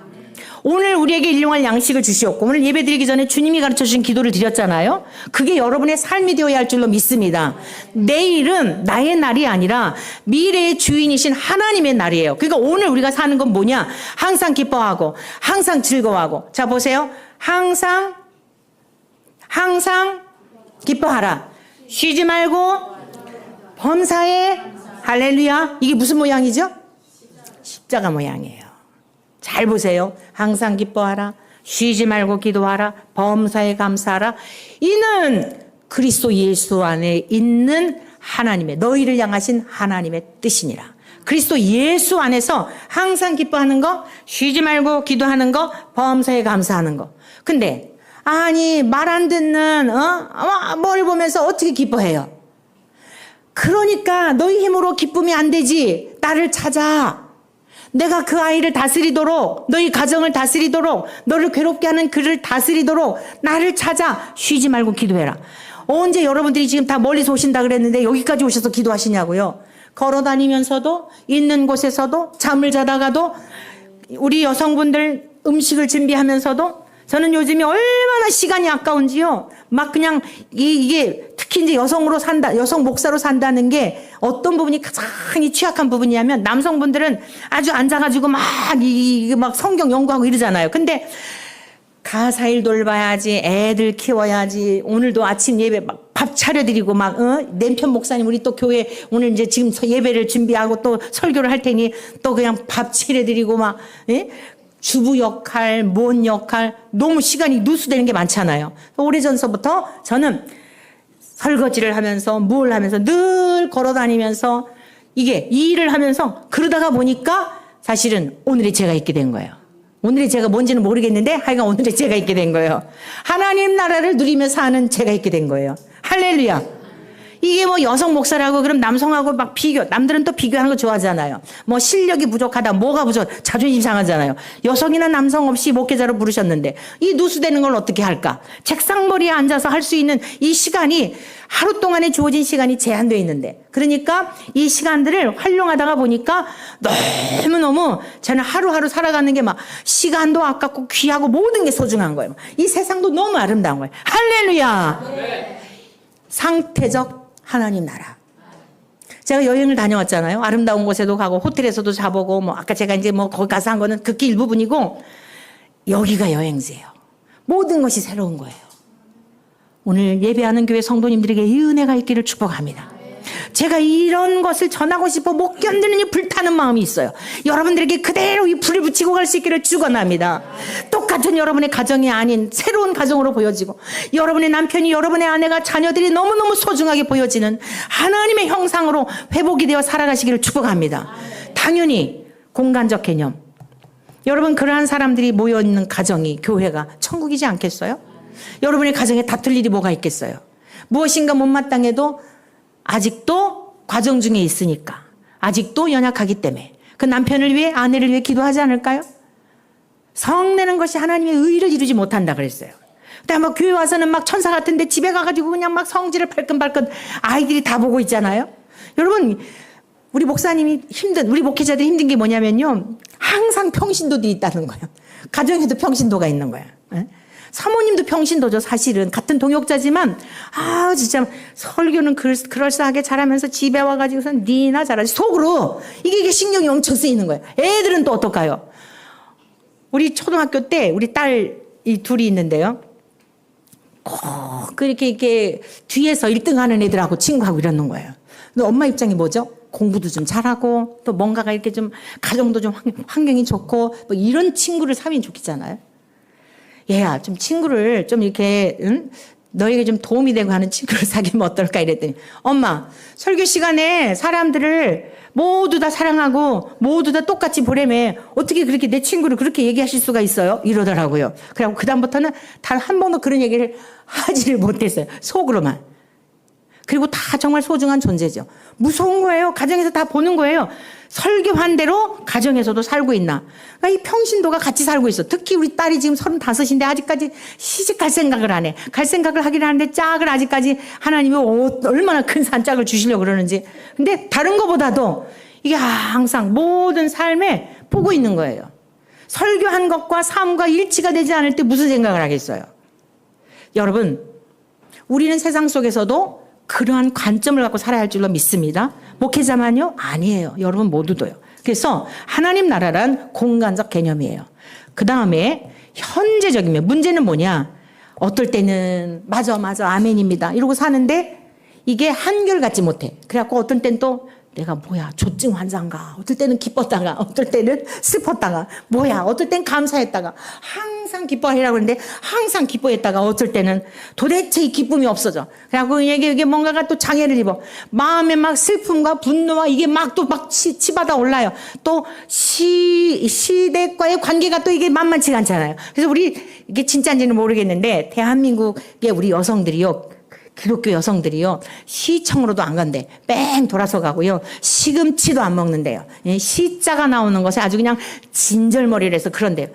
오늘 우리에게 일용할 양식을 주시옵고 오늘 예배드리기 전에 주님이 가르쳐주신 기도를 드렸잖아요. 그게 여러분의 삶이 되어야 할 줄로 믿습니다. 내일은 나의 날이 아니라 미래의 주인이신 하나님의 날이에요. 그러니까 오늘 우리가 사는 건 뭐냐? 항상 기뻐하고 항상 즐거워하고. 자 보세요. 항상 기뻐하라. 쉬지 말고 범사에 할렐루야. 이게 무슨 모양이죠? 십자가 모양이에요. 잘 보세요. 항상 기뻐하라. 쉬지 말고 기도하라. 범사에 감사하라. 이는 그리스도 예수 안에 있는 하나님의 너희를 향하신 하나님의 뜻이니라. 그리스도 예수 안에서 항상 기뻐하는 거, 쉬지 말고 기도하는 거, 범사에 감사하는 거. 근데 아니 말 안 듣는 뭘 보면서 어떻게 기뻐해요? 그러니까 너희 힘으로 기쁨이 안 되지. 나를 찾아. 내가 그 아이를 다스리도록 너희 가정을 다스리도록 너를 괴롭게 하는 그를 다스리도록 나를 찾아. 쉬지 말고 기도해라. 언제 여러분들이 지금 다 멀리서 오신다 그랬는데 여기까지 오셔서 기도하시냐고요. 걸어다니면서도 있는 곳에서도 잠을 자다가도 우리 여성분들 음식을 준비하면서도 저는 요즘에 얼마나 시간이 아까운지요. 막 그냥 이게 특히 이제 여성으로 산다, 여성 목사로 산다는 게 어떤 부분이 가장 취약한 부분이냐면 남성분들은 아주 앉아가지고 막 성경 연구하고 이러잖아요. 근데 가사일 돌봐야지, 애들 키워야지, 오늘도 아침 예배 막 밥 차려드리고 남편 목사님 우리 또 교회 오늘 이제 지금 예배를 준비하고 또 설교를 할 테니 또 그냥 밥 차려드리고 주부 역할, 뭔 역할, 너무 시간이 누수되는 게 많잖아요. 오래전서부터 저는 설거지를 하면서 뭘 하면서 늘 걸어다니면서 이게 이 일을 하면서 그러다가 보니까 사실은 오늘의 제가 있게 된 거예요. 오늘의 제가 뭔지는 모르겠는데 하여간 오늘의 제가 있게 된 거예요. 하나님 나라를 누리며 사는 제가 있게 된 거예요. 할렐루야. 이게 여성 목사라고 그럼 남성하고 막 남들은 또 비교하는 거 좋아하잖아요. 실력이 부족하다, 뭐가 자존심 상하잖아요. 여성이나 남성 없이 목회자로 부르셨는데 이 누수되는 걸 어떻게 할까? 책상머리에 앉아서 할 수 있는 이 시간이 하루 동안에 주어진 시간이 제한되어 있는데 그러니까 이 시간들을 활용하다가 보니까 너무너무 저는 하루하루 살아가는 게 시간도 아깝고 귀하고 모든 게 소중한 거예요. 이 세상도 너무 아름다운 거예요. 할렐루야. 네. 상태적 하나님 나라. 제가 여행을 다녀왔잖아요. 아름다운 곳에도 가고 호텔에서도 자보고 아까 제가 이제 거기 가서 한 거는 극히 일부분이고 여기가 여행지예요. 모든 것이 새로운 거예요. 오늘 예배하는 교회 성도님들에게 이 은혜가 있기를 축복합니다. 제가 이런 것을 전하고 싶어 못 견디는 이 불타는 마음이 있어요. 여러분들에게 그대로 이 불을 붙이고 갈 수 있기를 축원합니다. 똑같은 여러분의 가정이 아닌 새로운 가정으로 보여지고 여러분의 남편이 여러분의 아내가 자녀들이 너무너무 소중하게 보여지는 하나님의 형상으로 회복이 되어 살아가시기를 축복합니다. 당연히 공간적 개념. 여러분 그러한 사람들이 모여있는 가정이 교회가 천국이지 않겠어요? 여러분의 가정에 다툴 일이 뭐가 있겠어요? 무엇인가 못마땅해도 아직도 과정 중에 있으니까 아직도 연약하기 때문에 그 남편을 위해 아내를 위해 기도하지 않을까요? 성내는 것이 하나님의 의를 이루지 못한다 그랬어요. 그다음에 교회 와서는 천사 같은데 집에 가가지고 그냥 성질을 발끈발끈 아이들이 다 보고 있잖아요. 여러분 우리 목사님이 우리 목회자들이 힘든 게 뭐냐면요 항상 평신도들이 있다는 거예요. 가정에도 평신도가 있는 거예요. 사모님도 평신도죠. 사실은 같은 동역자지만 진짜 설교는 그럴싸하게 잘하면서 집에 와가지고선 니나 잘하지 속으로 이게 신경이 엄청 쓰이는 거예요. 애들은 또 어떨까요? 우리 초등학교 때 우리 딸 이 둘이 있는데요. 꼭 이렇게 뒤에서 1등하는 애들하고 친구하고 이러는 거예요. 근데 엄마 입장이 뭐죠? 공부도 좀 잘하고 또 뭔가가 이렇게 좀 가정도 좀 환경이 좋고 이런 친구를 사면 좋겠잖아요. 얘야 좀 친구를 좀 이렇게 너에게 좀 도움이 되고 하는 친구를 사귀면 어떨까 이랬더니 엄마 설교 시간에 사람들을 모두 다 사랑하고 모두 다 똑같이 보려면 어떻게 그렇게 내 친구를 그렇게 얘기하실 수가 있어요? 이러더라고요. 그래갖고 그다음부터는 단 한 번도 그런 얘기를 하지를 못했어요. 속으로만. 그리고 다 정말 소중한 존재죠. 무서운 거예요. 가정에서 다 보는 거예요. 설교한 대로 가정에서도 살고 있나. 그러니까 이 평신도가 같이 살고 있어. 특히 우리 딸이 지금 35인데 아직까지 시집갈 생각을 안 해. 갈 생각을 하긴 하는데 짝을 아직까지 하나님이 얼마나 큰 산짝을 주시려고 그러는지. 근데 다른 것보다도 이게 항상 모든 삶에 보고 있는 거예요. 설교한 것과 삶과 일치가 되지 않을 때 무슨 생각을 하겠어요? 여러분, 우리는 세상 속에서도 그러한 관점을 갖고 살아야 할 줄로 믿습니다. 목회자만요? 아니에요. 여러분 모두도요. 그래서 하나님 나라란 공간적 개념이에요. 그 다음에 현재적이면 문제는 뭐냐? 어떨 때는 맞아 아멘입니다 이러고 사는데 이게 한결같지 못해. 그래갖고 어떤 때는 또 내가 뭐야 조증 환자인가, 어떨 때는 기뻤다가 어떨 때는 슬펐다가 뭐야 어떨 땐 감사했다가 항상 기뻐하라고 그러는데 항상 기뻐했다가 어떨 때는 도대체 이 기쁨이 없어져. 그래갖고 이게 뭔가가 또 장애를 입어. 마음에 막 슬픔과 분노와 이게 막 또 막 치받아 올라요. 또 시댁과의 관계가 또 이게 만만치가 않잖아요. 그래서 우리 이게 진짜인지는 모르겠는데 대한민국의 우리 여성들이요, 기독교 여성들이요, 시청으로도 안 간대. 뺑 돌아서 가고요. 시금치도 안 먹는데요. 시자가 나오는 것에 아주 그냥 진절머리를 해서 그런데요.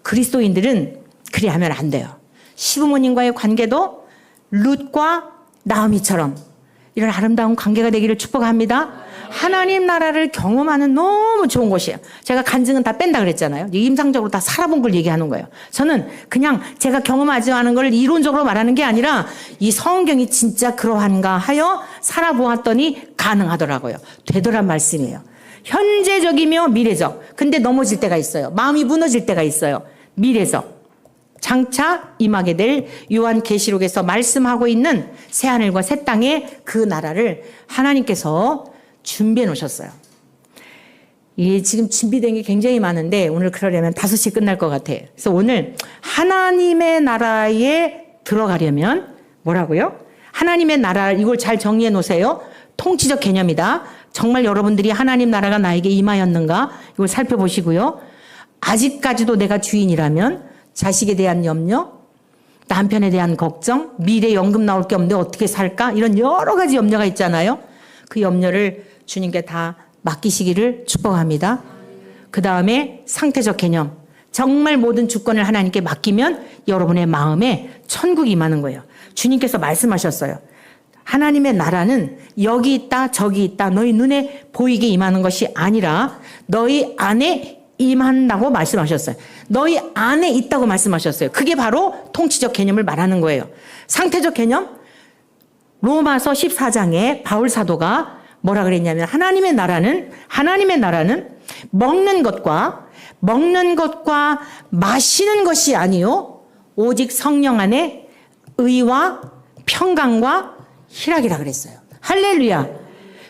그리스도인들은 그리 하면 안 돼요. 시부모님과의 관계도 룻과 나오미처럼 이런 아름다운 관계가 되기를 축복합니다. 하나님 나라를 경험하는 너무 좋은 곳이에요. 제가 간증은 다 뺀다 그랬잖아요. 임상적으로 다 살아본 걸 얘기하는 거예요. 저는 그냥 제가 경험하지 않은 걸 이론적으로 말하는 게 아니라 이 성경이 진짜 그러한가 하여 살아보았더니 가능하더라고요. 되더란 말씀이에요. 현재적이며 미래적. 근데 넘어질 때가 있어요. 마음이 무너질 때가 있어요. 미래적. 장차 임하게 될 요한계시록에서 말씀하고 있는 새하늘과 새 땅의 그 나라를 하나님께서 준비해 놓으셨어요. 지금 준비된 게 굉장히 많은데 오늘 그러려면 5시에 끝날 것 같아요. 그래서 오늘 하나님의 나라에 들어가려면 뭐라고요? 하나님의 나라, 이걸 잘 정리해 놓으세요. 통치적 개념이다. 정말 여러분들이 하나님 나라가 나에게 임하였는가? 이걸 살펴보시고요. 아직까지도 내가 주인이라면 자식에 대한 염려, 남편에 대한 걱정, 미래 연금 나올 게 없는데 어떻게 살까? 이런 여러 가지 염려가 있잖아요. 그 염려를 주님께 다 맡기시기를 축복합니다. 그 다음에 상태적 개념. 정말 모든 주권을 하나님께 맡기면 여러분의 마음에 천국이 임하는 거예요. 주님께서 말씀하셨어요. 하나님의 나라는 여기 있다 저기 있다 너희 눈에 보이게 임하는 것이 아니라 너희 안에 임한다고 말씀하셨어요. 너희 안에 있다고 말씀하셨어요. 그게 바로 통치적 개념을 말하는 거예요. 상태적 개념, 로마서 14장에 바울 사도가 뭐라 그랬냐면 하나님의 나라는 먹는 것과 마시는 것이 아니요 오직 성령 안에 의와 평강과 희락이라 그랬어요. 할렐루야.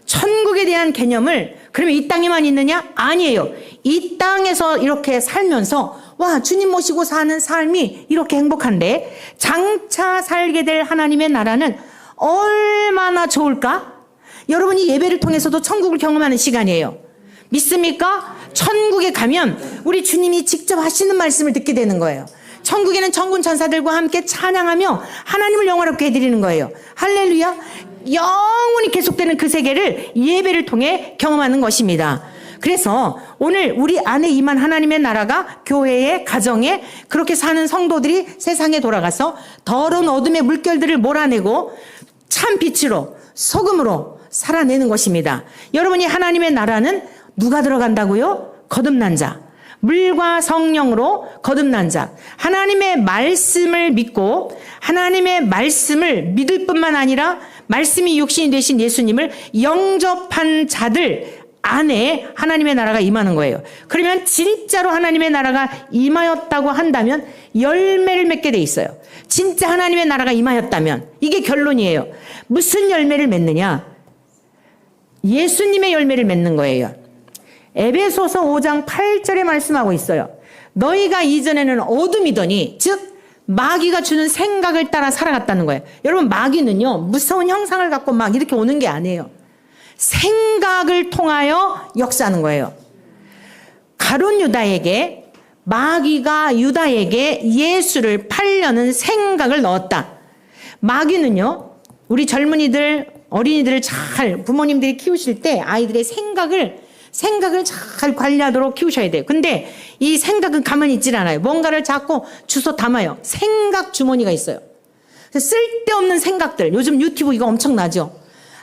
천국에 대한 개념을 그러면 이 땅에만 있느냐? 아니에요. 이 땅에서 이렇게 살면서 와 주님 모시고 사는 삶이 이렇게 행복한데 장차 살게 될 하나님의 나라는 얼마나 좋을까? 여러분이 예배를 통해서도 천국을 경험하는 시간이에요. 믿습니까? 천국에 가면 우리 주님이 직접 하시는 말씀을 듣게 되는 거예요. 천국에는 천군 천사들과 함께 찬양하며 하나님을 영화롭게 해드리는 거예요. 할렐루야. 영원히 계속되는 그 세계를 예배를 통해 경험하는 것입니다. 그래서 오늘 우리 안에 임한 하나님의 나라가 교회에, 가정에 그렇게 사는 성도들이 세상에 돌아가서 더러운 어둠의 물결들을 몰아내고 참 빛으로 소금으로 살아내는 것입니다. 여러분이 하나님의 나라는 누가 들어간다고요? 거듭난 자. 물과 성령으로 거듭난 자. 하나님의 말씀을 믿고 하나님의 말씀을 믿을 뿐만 아니라 말씀이 육신이 되신 예수님을 영접한 자들 안에 하나님의 나라가 임하는 거예요. 그러면 진짜로 하나님의 나라가 임하였다고 한다면 열매를 맺게 돼 있어요. 진짜 하나님의 나라가 임하였다면 이게 결론이에요. 무슨 열매를 맺느냐? 예수님의 열매를 맺는 거예요. 에베소서 5장 8절에 말씀하고 있어요. 너희가 이전에는 어둠이더니 즉 마귀가 주는 생각을 따라 살아갔다는 거예요. 여러분, 마귀는요, 무서운 형상을 갖고 막 이렇게 오는 게 아니에요. 생각을 통하여 역사하는 거예요. 가룟 유다에게 마귀가 유다에게 예수를 팔려는 생각을 넣었다. 마귀는요, 우리 젊은이들, 어린이들을 잘 부모님들이 키우실 때 아이들의 생각을 잘 관리하도록 키우셔야 돼요. 근데 이 생각은 가만히 있질 않아요. 뭔가를 자꾸 주워 담아요. 생각 주머니가 있어요. 쓸데없는 생각들, 요즘 유튜브 이거 엄청나죠?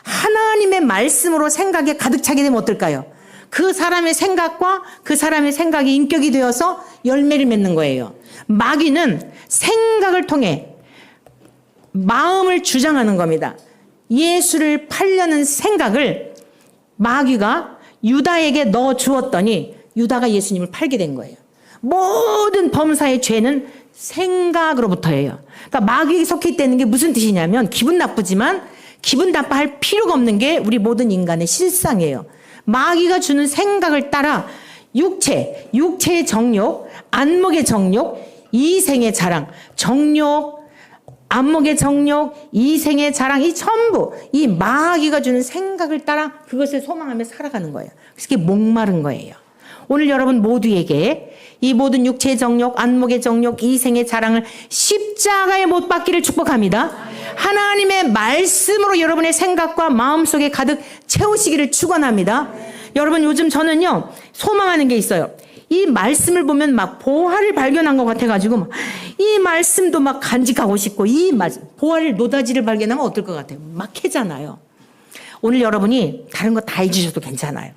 하나님의 말씀으로 생각에 가득 차게 되면 어떨까요? 그 사람의 생각과 그 사람의 생각이 인격이 되어서 열매를 맺는 거예요. 마귀는 생각을 통해 마음을 주장하는 겁니다. 예수를 팔려는 생각을 마귀가 유다에게 넣어 주었더니 유다가 예수님을 팔게 된 거예요. 모든 범사의 죄는 생각으로부터예요. 그러니까 마귀에 속해 있다는 게 무슨 뜻이냐면 기분 나쁘지만 기분 나빠할 필요가 없는 게 우리 모든 인간의 실상이에요. 마귀가 주는 생각을 따라 육체의 정욕, 안목의 정욕, 이생의 자랑, 정욕, 안목의 정욕, 이생의 자랑, 이 전부 이 마귀가 주는 생각을 따라 그것을 소망하며 살아가는 거예요. 그래서 그게 목마른 거예요. 오늘 여러분 모두에게 이 모든 육체의 정욕, 안목의 정욕, 이생의 자랑을 십자가에 못 박기를 축복합니다. 하나님의 말씀으로 여러분의 생각과 마음속에 가득 채우시기를 축원합니다. 여러분, 요즘 저는요 소망하는 게 있어요. 이 말씀을 보면 막 보화를 발견한 것 같아가지고 이 말씀도 막 간직하고 싶고 이 보화를 노다지를 발견하면 어떨 것 같아요? 막 캐잖아요. 오늘 여러분이 다른 거 다 해주셔도 괜찮아요.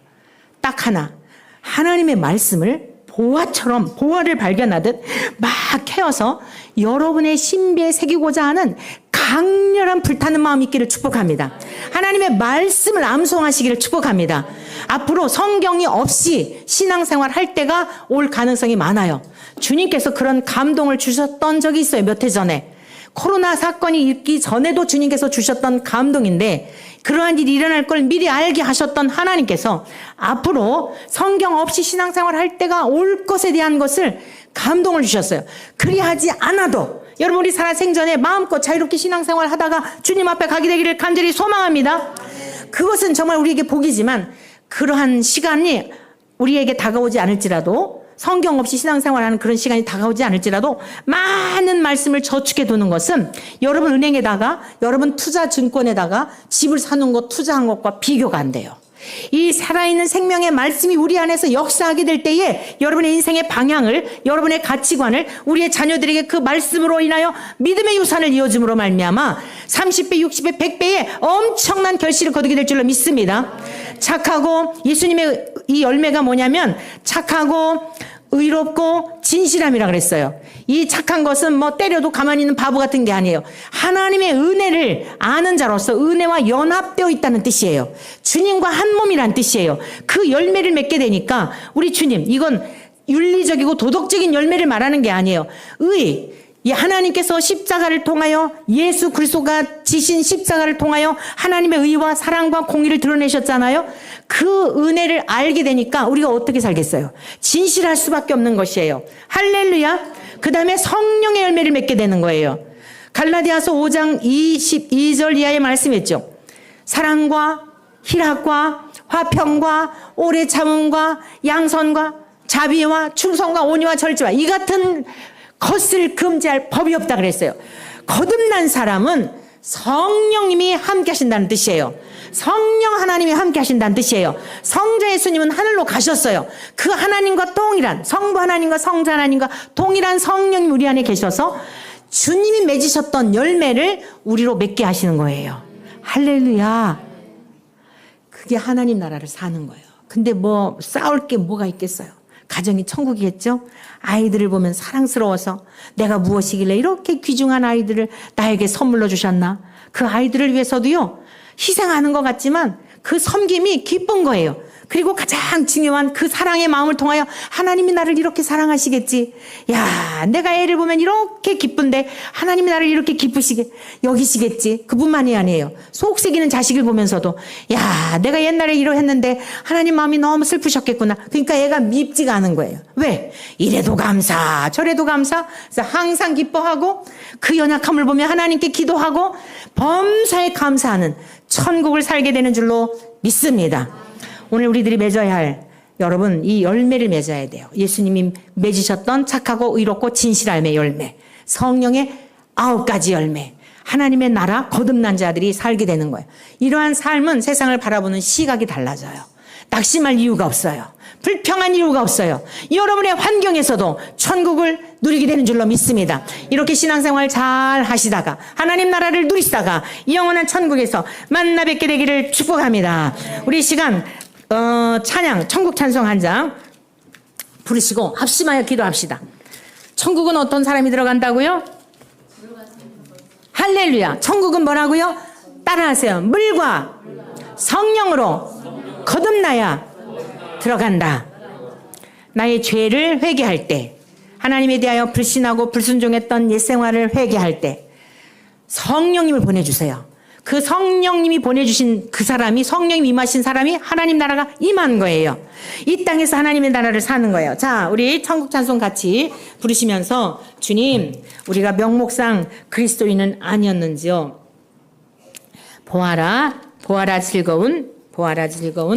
딱 하나, 하나님의 말씀을 보화처럼 보화를 발견하듯 막 캐어서 여러분의 신비에 새기고자 하는 강렬한 불타는 마음 있기를 축복합니다. 하나님의 말씀을 암송하시기를 축복합니다. 앞으로 성경이 없이 신앙생활 할 때가 올 가능성이 많아요. 주님께서 그런 감동을 주셨던 적이 있어요. 몇 해 전에. 코로나 사건이 있기 전에도 주님께서 주셨던 감동인데 그러한 일이 일어날 걸 미리 알게 하셨던 하나님께서 앞으로 성경 없이 신앙생활 할 때가 올 것에 대한 것을 감동을 주셨어요. 그리하지 않아도 여러분 우리 살아생전에 마음껏 자유롭게 신앙생활 하다가 주님 앞에 가게 되기를 간절히 소망합니다. 그것은 정말 우리에게 복이지만 그러한 시간이 우리에게 다가오지 않을지라도 성경 없이 신앙생활하는 그런 시간이 다가오지 않을지라도 많은 말씀을 저축해 두는 것은 여러분 은행에다가 여러분 투자 증권에다가 집을 사는 것 투자한 것과 비교가 안 돼요. 이 살아있는 생명의 말씀이 우리 안에서 역사하게 될 때에 여러분의 인생의 방향을 여러분의 가치관을 우리의 자녀들에게 그 말씀으로 인하여 믿음의 유산을 이어줌으로 말미암아 30배 60배 100배의 엄청난 결실을 거두게 될 줄로 믿습니다. 착하고 예수님의 이 열매가 뭐냐면 착하고 의롭고 진실함이라 그랬어요. 이 착한 것은 뭐 때려도 가만히 있는 바보 같은 게 아니에요. 하나님의 은혜를 아는 자로서 은혜와 연합되어 있다는 뜻이에요. 주님과 한 몸이란 뜻이에요. 그 열매를 맺게 되니까 우리 주님, 이건 윤리적이고 도덕적인 열매를 말하는 게 아니에요. 하나님께서 십자가를 통하여 예수 그리스도가 지신 십자가를 통하여 하나님의 의와 사랑과 공의를 드러내셨잖아요. 그 은혜를 알게 되니까 우리가 어떻게 살겠어요? 진실할 수밖에 없는 것이에요. 할렐루야. 그 다음에 성령의 열매를 맺게 되는 거예요. 갈라디아서 5장 22절 이하의 말씀했죠. 사랑과 희락과 화평과 오래 참음과 양선과 자비와 충성과 온유와 절제와 이 같은 것을 금지할 법이 없다 그랬어요. 거듭난 사람은 성령님이 함께 하신다는 뜻이에요. 성령 하나님이 함께 하신다는 뜻이에요. 성자 예수님은 하늘로 가셨어요. 그 하나님과 동일한 성부 하나님과 성자 하나님과 동일한 성령님 우리 안에 계셔서 주님이 맺으셨던 열매를 우리로 맺게 하시는 거예요. 할렐루야. 그게 하나님 나라를 사는 거예요. 근데 뭐 싸울 게 뭐가 있겠어요. 가정이 천국이겠죠. 아이들을 보면 사랑스러워서 내가 무엇이길래 이렇게 귀중한 아이들을 나에게 선물로 주셨나. 그 아이들을 위해서도요 희생하는 것 같지만 그 섬김이 기쁜 거예요. 그리고 가장 중요한 그 사랑의 마음을 통하여 하나님이 나를 이렇게 사랑하시겠지. 야, 내가 애를 보면 이렇게 기쁜데 하나님이 나를 이렇게 기쁘시게 여기시겠지. 그뿐만이 아니에요. 속색이는 자식을 보면서도 야, 내가 옛날에 이러했는데 하나님 마음이 너무 슬프셨겠구나. 그러니까 애가 밉지가 않은 거예요. 왜? 이래도 감사, 저래도 감사. 그래서 항상 기뻐하고 그 연약함을 보며 하나님께 기도하고 범사에 감사하는 천국을 살게 되는 줄로 믿습니다. 오늘 우리들이 맺어야 할 여러분 이 열매를 맺어야 돼요. 예수님이 맺으셨던 착하고 의롭고 진실함의 열매, 성령의 9가지 열매, 하나님의 나라 거듭난 자들이 살게 되는 거예요. 이러한 삶은 세상을 바라보는 시각이 달라져요. 낙심할 이유가 없어요. 불평한 이유가 없어요. 여러분의 환경에서도 천국을 누리게 되는 줄로 믿습니다. 이렇게 신앙생활 잘 하시다가 하나님 나라를 누리시다가 영원한 천국에서 만나 뵙게 되기를 축복합니다. 우리 시간 찬양 천국 찬송 한 장 부르시고 합심하여 기도합시다. 천국은 어떤 사람이 들어간다고요? 할렐루야. 천국은 뭐라고요? 따라하세요. 물과 성령으로 거듭나야 들어간다. 나의 죄를 회개할 때, 하나님에 대하여 불신하고 불순종했던 옛 생활을 회개할 때 성령님을 보내주세요. 그 성령님이 보내주신 그 사람이, 성령님이 임하신 사람이 하나님 나라가 임한 거예요. 이 땅에서 하나님의 나라를 사는 거예요. 자, 우리 천국 찬송 같이 부르시면서 주님, 우리가 명목상 그리스도인은 아니었는지요. 보아라, 보아라 즐거운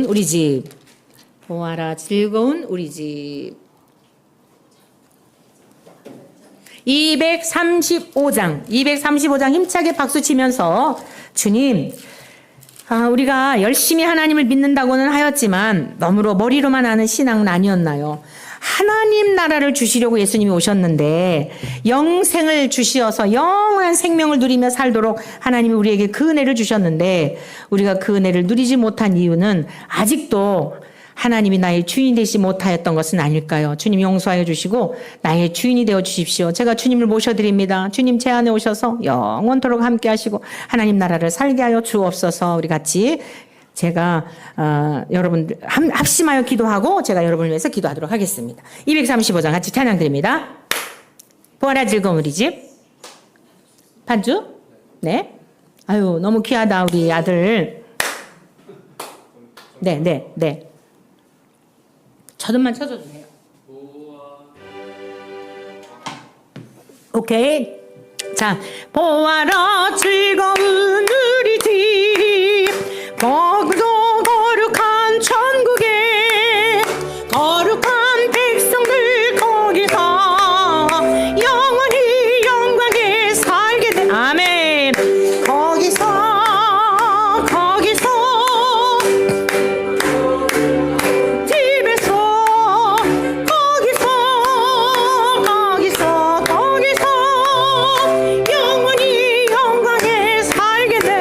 우리 집. 보아라 즐거운 우리 집. 235장 힘차게 박수 치면서 주님, 우리가 열심히 하나님을 믿는다고는 하였지만 너무로 머리로만 아는 신앙은 아니었나요? 하나님 나라를 주시려고 예수님이 오셨는데 영생을 주시어서 영원한 생명을 누리며 살도록 하나님이 우리에게 그 은혜를 주셨는데 우리가 그 은혜를 누리지 못한 이유는 아직도 하나님이 나의 주인이 되지 못하였던 것은 아닐까요? 주님 용서하여 주시고 나의 주인이 되어 주십시오. 제가 주님을 모셔드립니다. 주님 제 안에 오셔서 영원토록 함께 하시고 하나님 나라를 살게 하여 주옵소서. 우리 같이 제가 여러분 합심하여 기도하고 제가 여러분을 위해서 기도하도록 하겠습니다. 235장 같이 찬양 드립니다. 보아라 즐거운 우리 집. 반주? 네. 아유 너무 귀하다 우리 아들. 네. 저음만 쳐줘주세요. 오케이. 자, 보아라 즐거운 우리 집, 복도 거룩한 천국에 거룩한 백성들 거기서 영원히 영광에 살게 돼. 아멘. 거기서 영원히 영광에 살게 돼.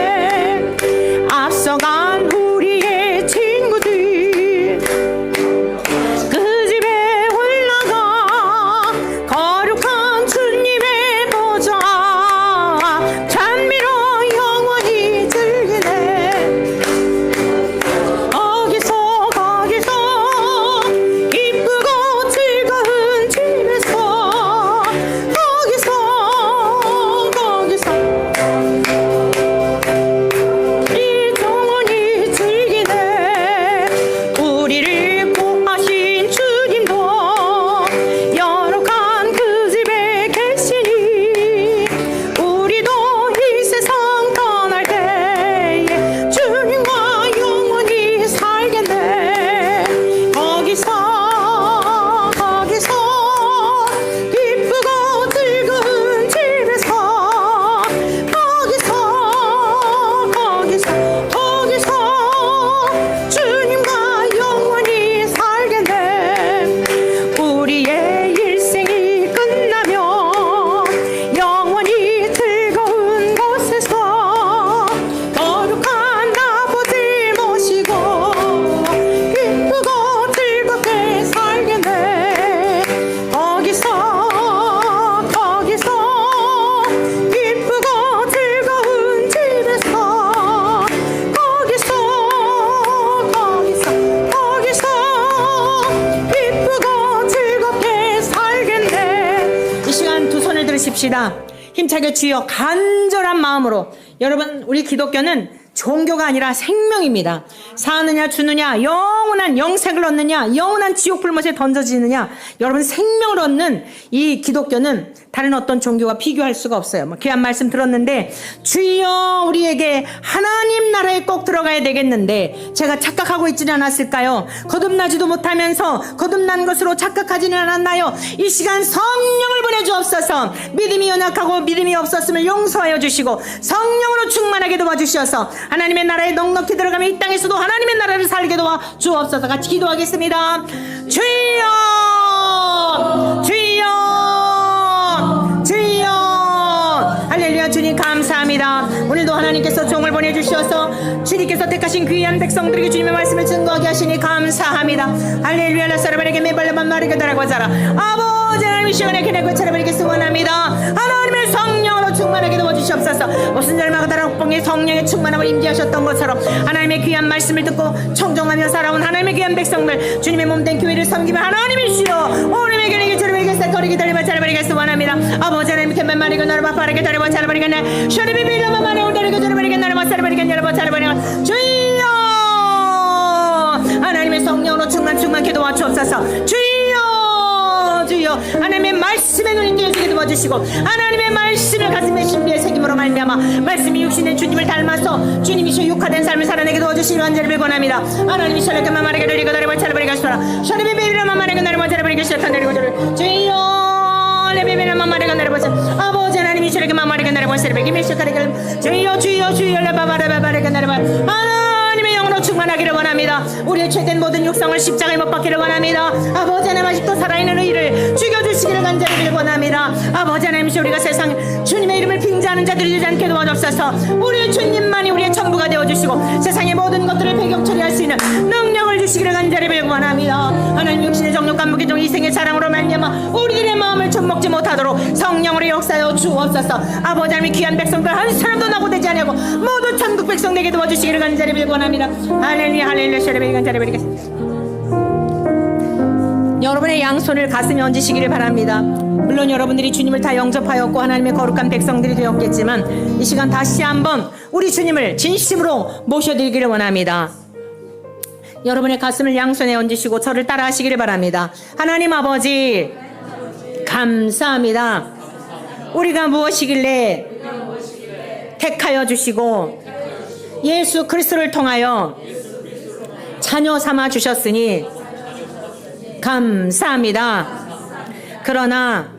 받으십시다. 힘차게 주여 간절한 마음으로. 여러분, 우리 기독교는 종교가 아니라 생명입니다. 사느냐 주느냐, 영원한 영생을 얻느냐, 영원한 지옥 불못에 던져지느냐, 여러분 생명을 얻는 이 기독교는 다른 어떤 종교와 비교할 수가 없어요. 귀한 말씀 들었는데, 주여 우리에게 하나님 나라에 꼭 들어가야 되겠는데 제가 착각하고 있지는 않았을까요? 거듭나지도 못하면서 거듭난 것으로 착각하지는 않았나요? 이 시간 성령을 보내주옵소서. 믿음이 연약하고 믿음이 없었음을 용서하여 주시고 성령으로 충만하게 도와주셔서 하나님의 나라에 넉넉히 들어가며 이 땅에서도 하나님의 나라를 살게 도와 주옵소서. 같이 기도하겠습니다. 주여 주여 주여. 할렐루야. 주님 감사합니다. 오늘도 하나님께서 종을 보내주셔서 주님께서 택하신 귀한 백성들에게 주님의 말씀을 증거하게 하시니 감사합니다. 할렐루야. 라사르바에게 메발레만 마르게 달라고 하자라. 아버지 하나님, 이 시간에 그네고 차려버리겠습니다. 원합니다. 하나님의 성령으로 충만하게 도와주시옵소서. 무슨 절마가다라 옥봉에 성령의 충만함을 임재하셨던 것처럼 하나님의 귀한 말씀을 듣고 청정하며 살아온 하나님의 귀한 백성들, 주님의 몸된 교회를 섬기며 하나님이시여 오늘의 교회에게 저를 거리게 달리며 차려버리겠습니다. 원합니다. 아버지 하나님, 캔만 마리고 나를 바빠르게 달리며 차려버리겠네. 셔리비 빌려만 마리 온다리고 저려버리겠네. 나를 차려버리겠네. 여러분 차려버리겠네. 주여 하나님의 성령으로 충만케 도와주옵소서. 주여 주여. 하나님의 말씀에 눈이 띄어지게 도와주시고 하나님의 말씀을 가슴에 신비의 책임으로 말미암아 말씀이 육신의 주님을 닮아서 주님이시여 육화된 삶을 살아내게 도와주시기 간절히 빌곤합니다. 하나님이 셔리게만 마리게 들리고 나를 차려버리게 하시라. 셔리비 빌려만 마리고 나를 차려버리게 하시라. 주여 레비빌려만 마리고 나를 아버지 하나님이 셔리게만 마리고 나를 차려버리게 하시라. 주여 주여 주여 레바바레바바레게 나를 하나님의 영으로 충만하기를 원합니다. 우리의 죄된 모든 육성을 십자가에 못 박기를 원합니다. 아버지 하나님, 아직도 살아있는 의를 죽여주시기를 간절히 원합니다. 아버지 하나님, 우리가 세상 주님의 이름을 빙자하는 자들이 되지 않게 도와주옵소서. 우리의 주님만이 우리의 전부가 되어주시고 세상의 모든 것들을 배경 처리할 수 있는 능력을 주시기를 간절히 원합니다. 하나님, 육신의 정욕과 무기종 이생의 사랑으로 말미암아 우리들의 마음을 젖먹지 못하도록 성령으로 역사하여 주옵소서. 아버지 하나님, 귀한 백성들 한 사람도 낙오되지 않고 모두 천국 백성 되게 도와주시기를 간절히 원합니다. 할렐루야 할렐루야. 셔레베리간 자레베리겠습니다. 여러분의 양손을 가슴에 얹으시기를 바랍니다. 물론 여러분들이 주님을 다 영접하였고 하나님의 거룩한 백성들이 되었겠지만 이 시간 다시 한번 우리 주님을 진심으로 모셔드리기를 원합니다. 여러분의 가슴을 양손에 얹으시고 저를 따라 하시기를 바랍니다. 하나님 아버지 감사합니다. 우리가 무엇이길래 택하여 주시고 예수 그리스도를 통하여 자녀 삼아 주셨으니 감사합니다. 그러나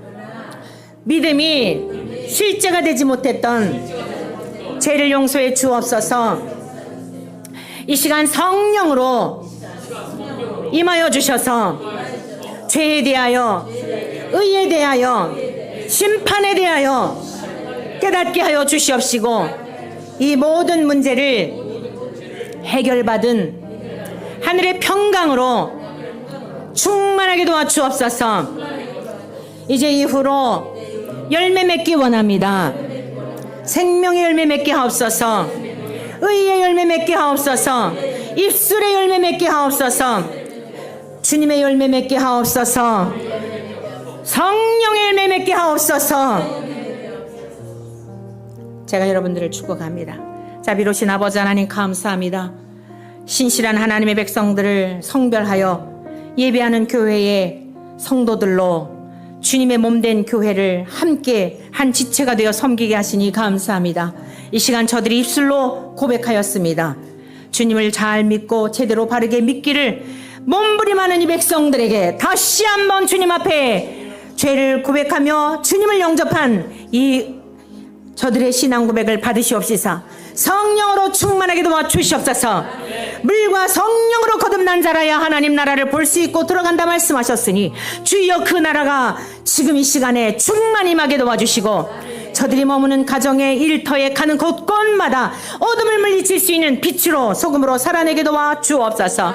믿음이 실제가 되지 못했던 죄를 용서해 주옵소서. 이 시간 성령으로 임하여 주셔서 죄에 대하여, 의에 대하여, 심판에 대하여 깨닫게 하여 주시옵시고 이 모든 문제를 해결받은 하늘의 평강으로 충만하게 도와주옵소서. 이제 이후로 열매 맺기 원합니다. 생명의 열매 맺게 하옵소서. 의의 열매 맺게 하옵소서. 입술의 열매 맺게 하옵소서. 주님의 열매 맺게 하옵소서. 성령의 열매 맺게 하옵소서. 제가 여러분들을 축복합니다. 자비로우신 아버지 하나님 감사합니다. 신실한 하나님의 백성들을 성별하여 예배하는 교회의 성도들로 주님의 몸된 교회를 함께 한 지체가 되어 섬기게 하시니 감사합니다. 이 시간 저들이 입술로 고백하였습니다. 주님을 잘 믿고 제대로 바르게 믿기를 몸부림하는 이 백성들에게 다시 한번 주님 앞에 죄를 고백하며 주님을 영접한 이 저들의 신앙 고백을 받으시옵시사. 성령으로 충만하게 도와주시옵소서. 물과 성령으로 거듭난 자라야 하나님 나라를 볼 수 있고 들어간다 말씀하셨으니 주여 그 나라가 지금 이 시간에 충만히 임하게 도와주시고 저들이 머무는 가정의 일터에 가는 곳곳마다 어둠을 물리칠 수 있는 빛으로 소금으로 살아내게 도와주옵소서.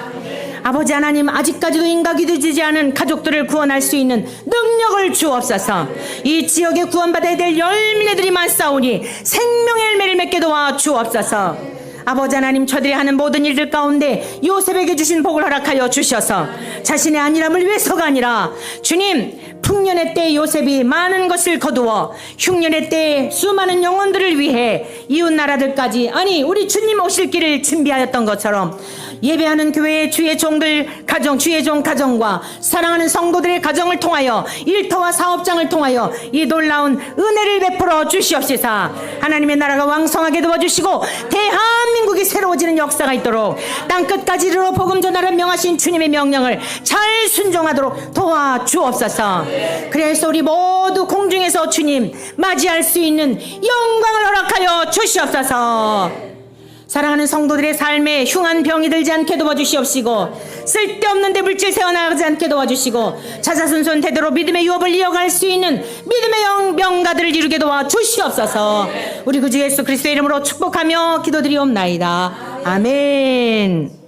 아버지 하나님, 아직까지도 인각이 되지 않은 가족들을 구원할 수 있는 능력을 주옵소서. 이 지역에 구원받아야 될 열매들이 많사오니 생명의 열매를 맺게 도와주옵소서. 아버지 하나님, 저들이 하는 모든 일들 가운데 요셉에게 주신 복을 허락하여 주셔서 자신의 안일함을 위해서가 아니라 주님, 풍년의 때 요셉이 많은 것을 거두어 흉년의 때 수많은 영혼들을 위해 이웃 나라들까지, 아니 우리 주님 오실 길을 준비하였던 것처럼 예배하는 교회의 주의 종들 가정, 주의 종 가정과 사랑하는 성도들의 가정을 통하여 일터와 사업장을 통하여 이 놀라운 은혜를 베풀어 주시옵시사. 하나님의 나라가 왕성하게 도와주시고 대한민국이 새로워지는 역사가 있도록 땅끝까지 이르러 복음 전하라 명하신 주님의 명령을 잘 순종하도록 도와주옵소서. 그래서 우리 모두 공중에서 주님 맞이할 수 있는 영광을 허락하여 주시옵소서. 사랑하는 성도들의 삶에 흉한 병이 들지 않게 도와주시옵시고 쓸데없는 데 물질 세워나가지 않게 도와주시고 자자손손 대대로 믿음의 유업을 이어갈 수 있는 믿음의 명가들을 이루게 도와주시옵소서. 우리 구주 예수 그리스도의 이름으로 축복하며 기도드리옵나이다. 아멘.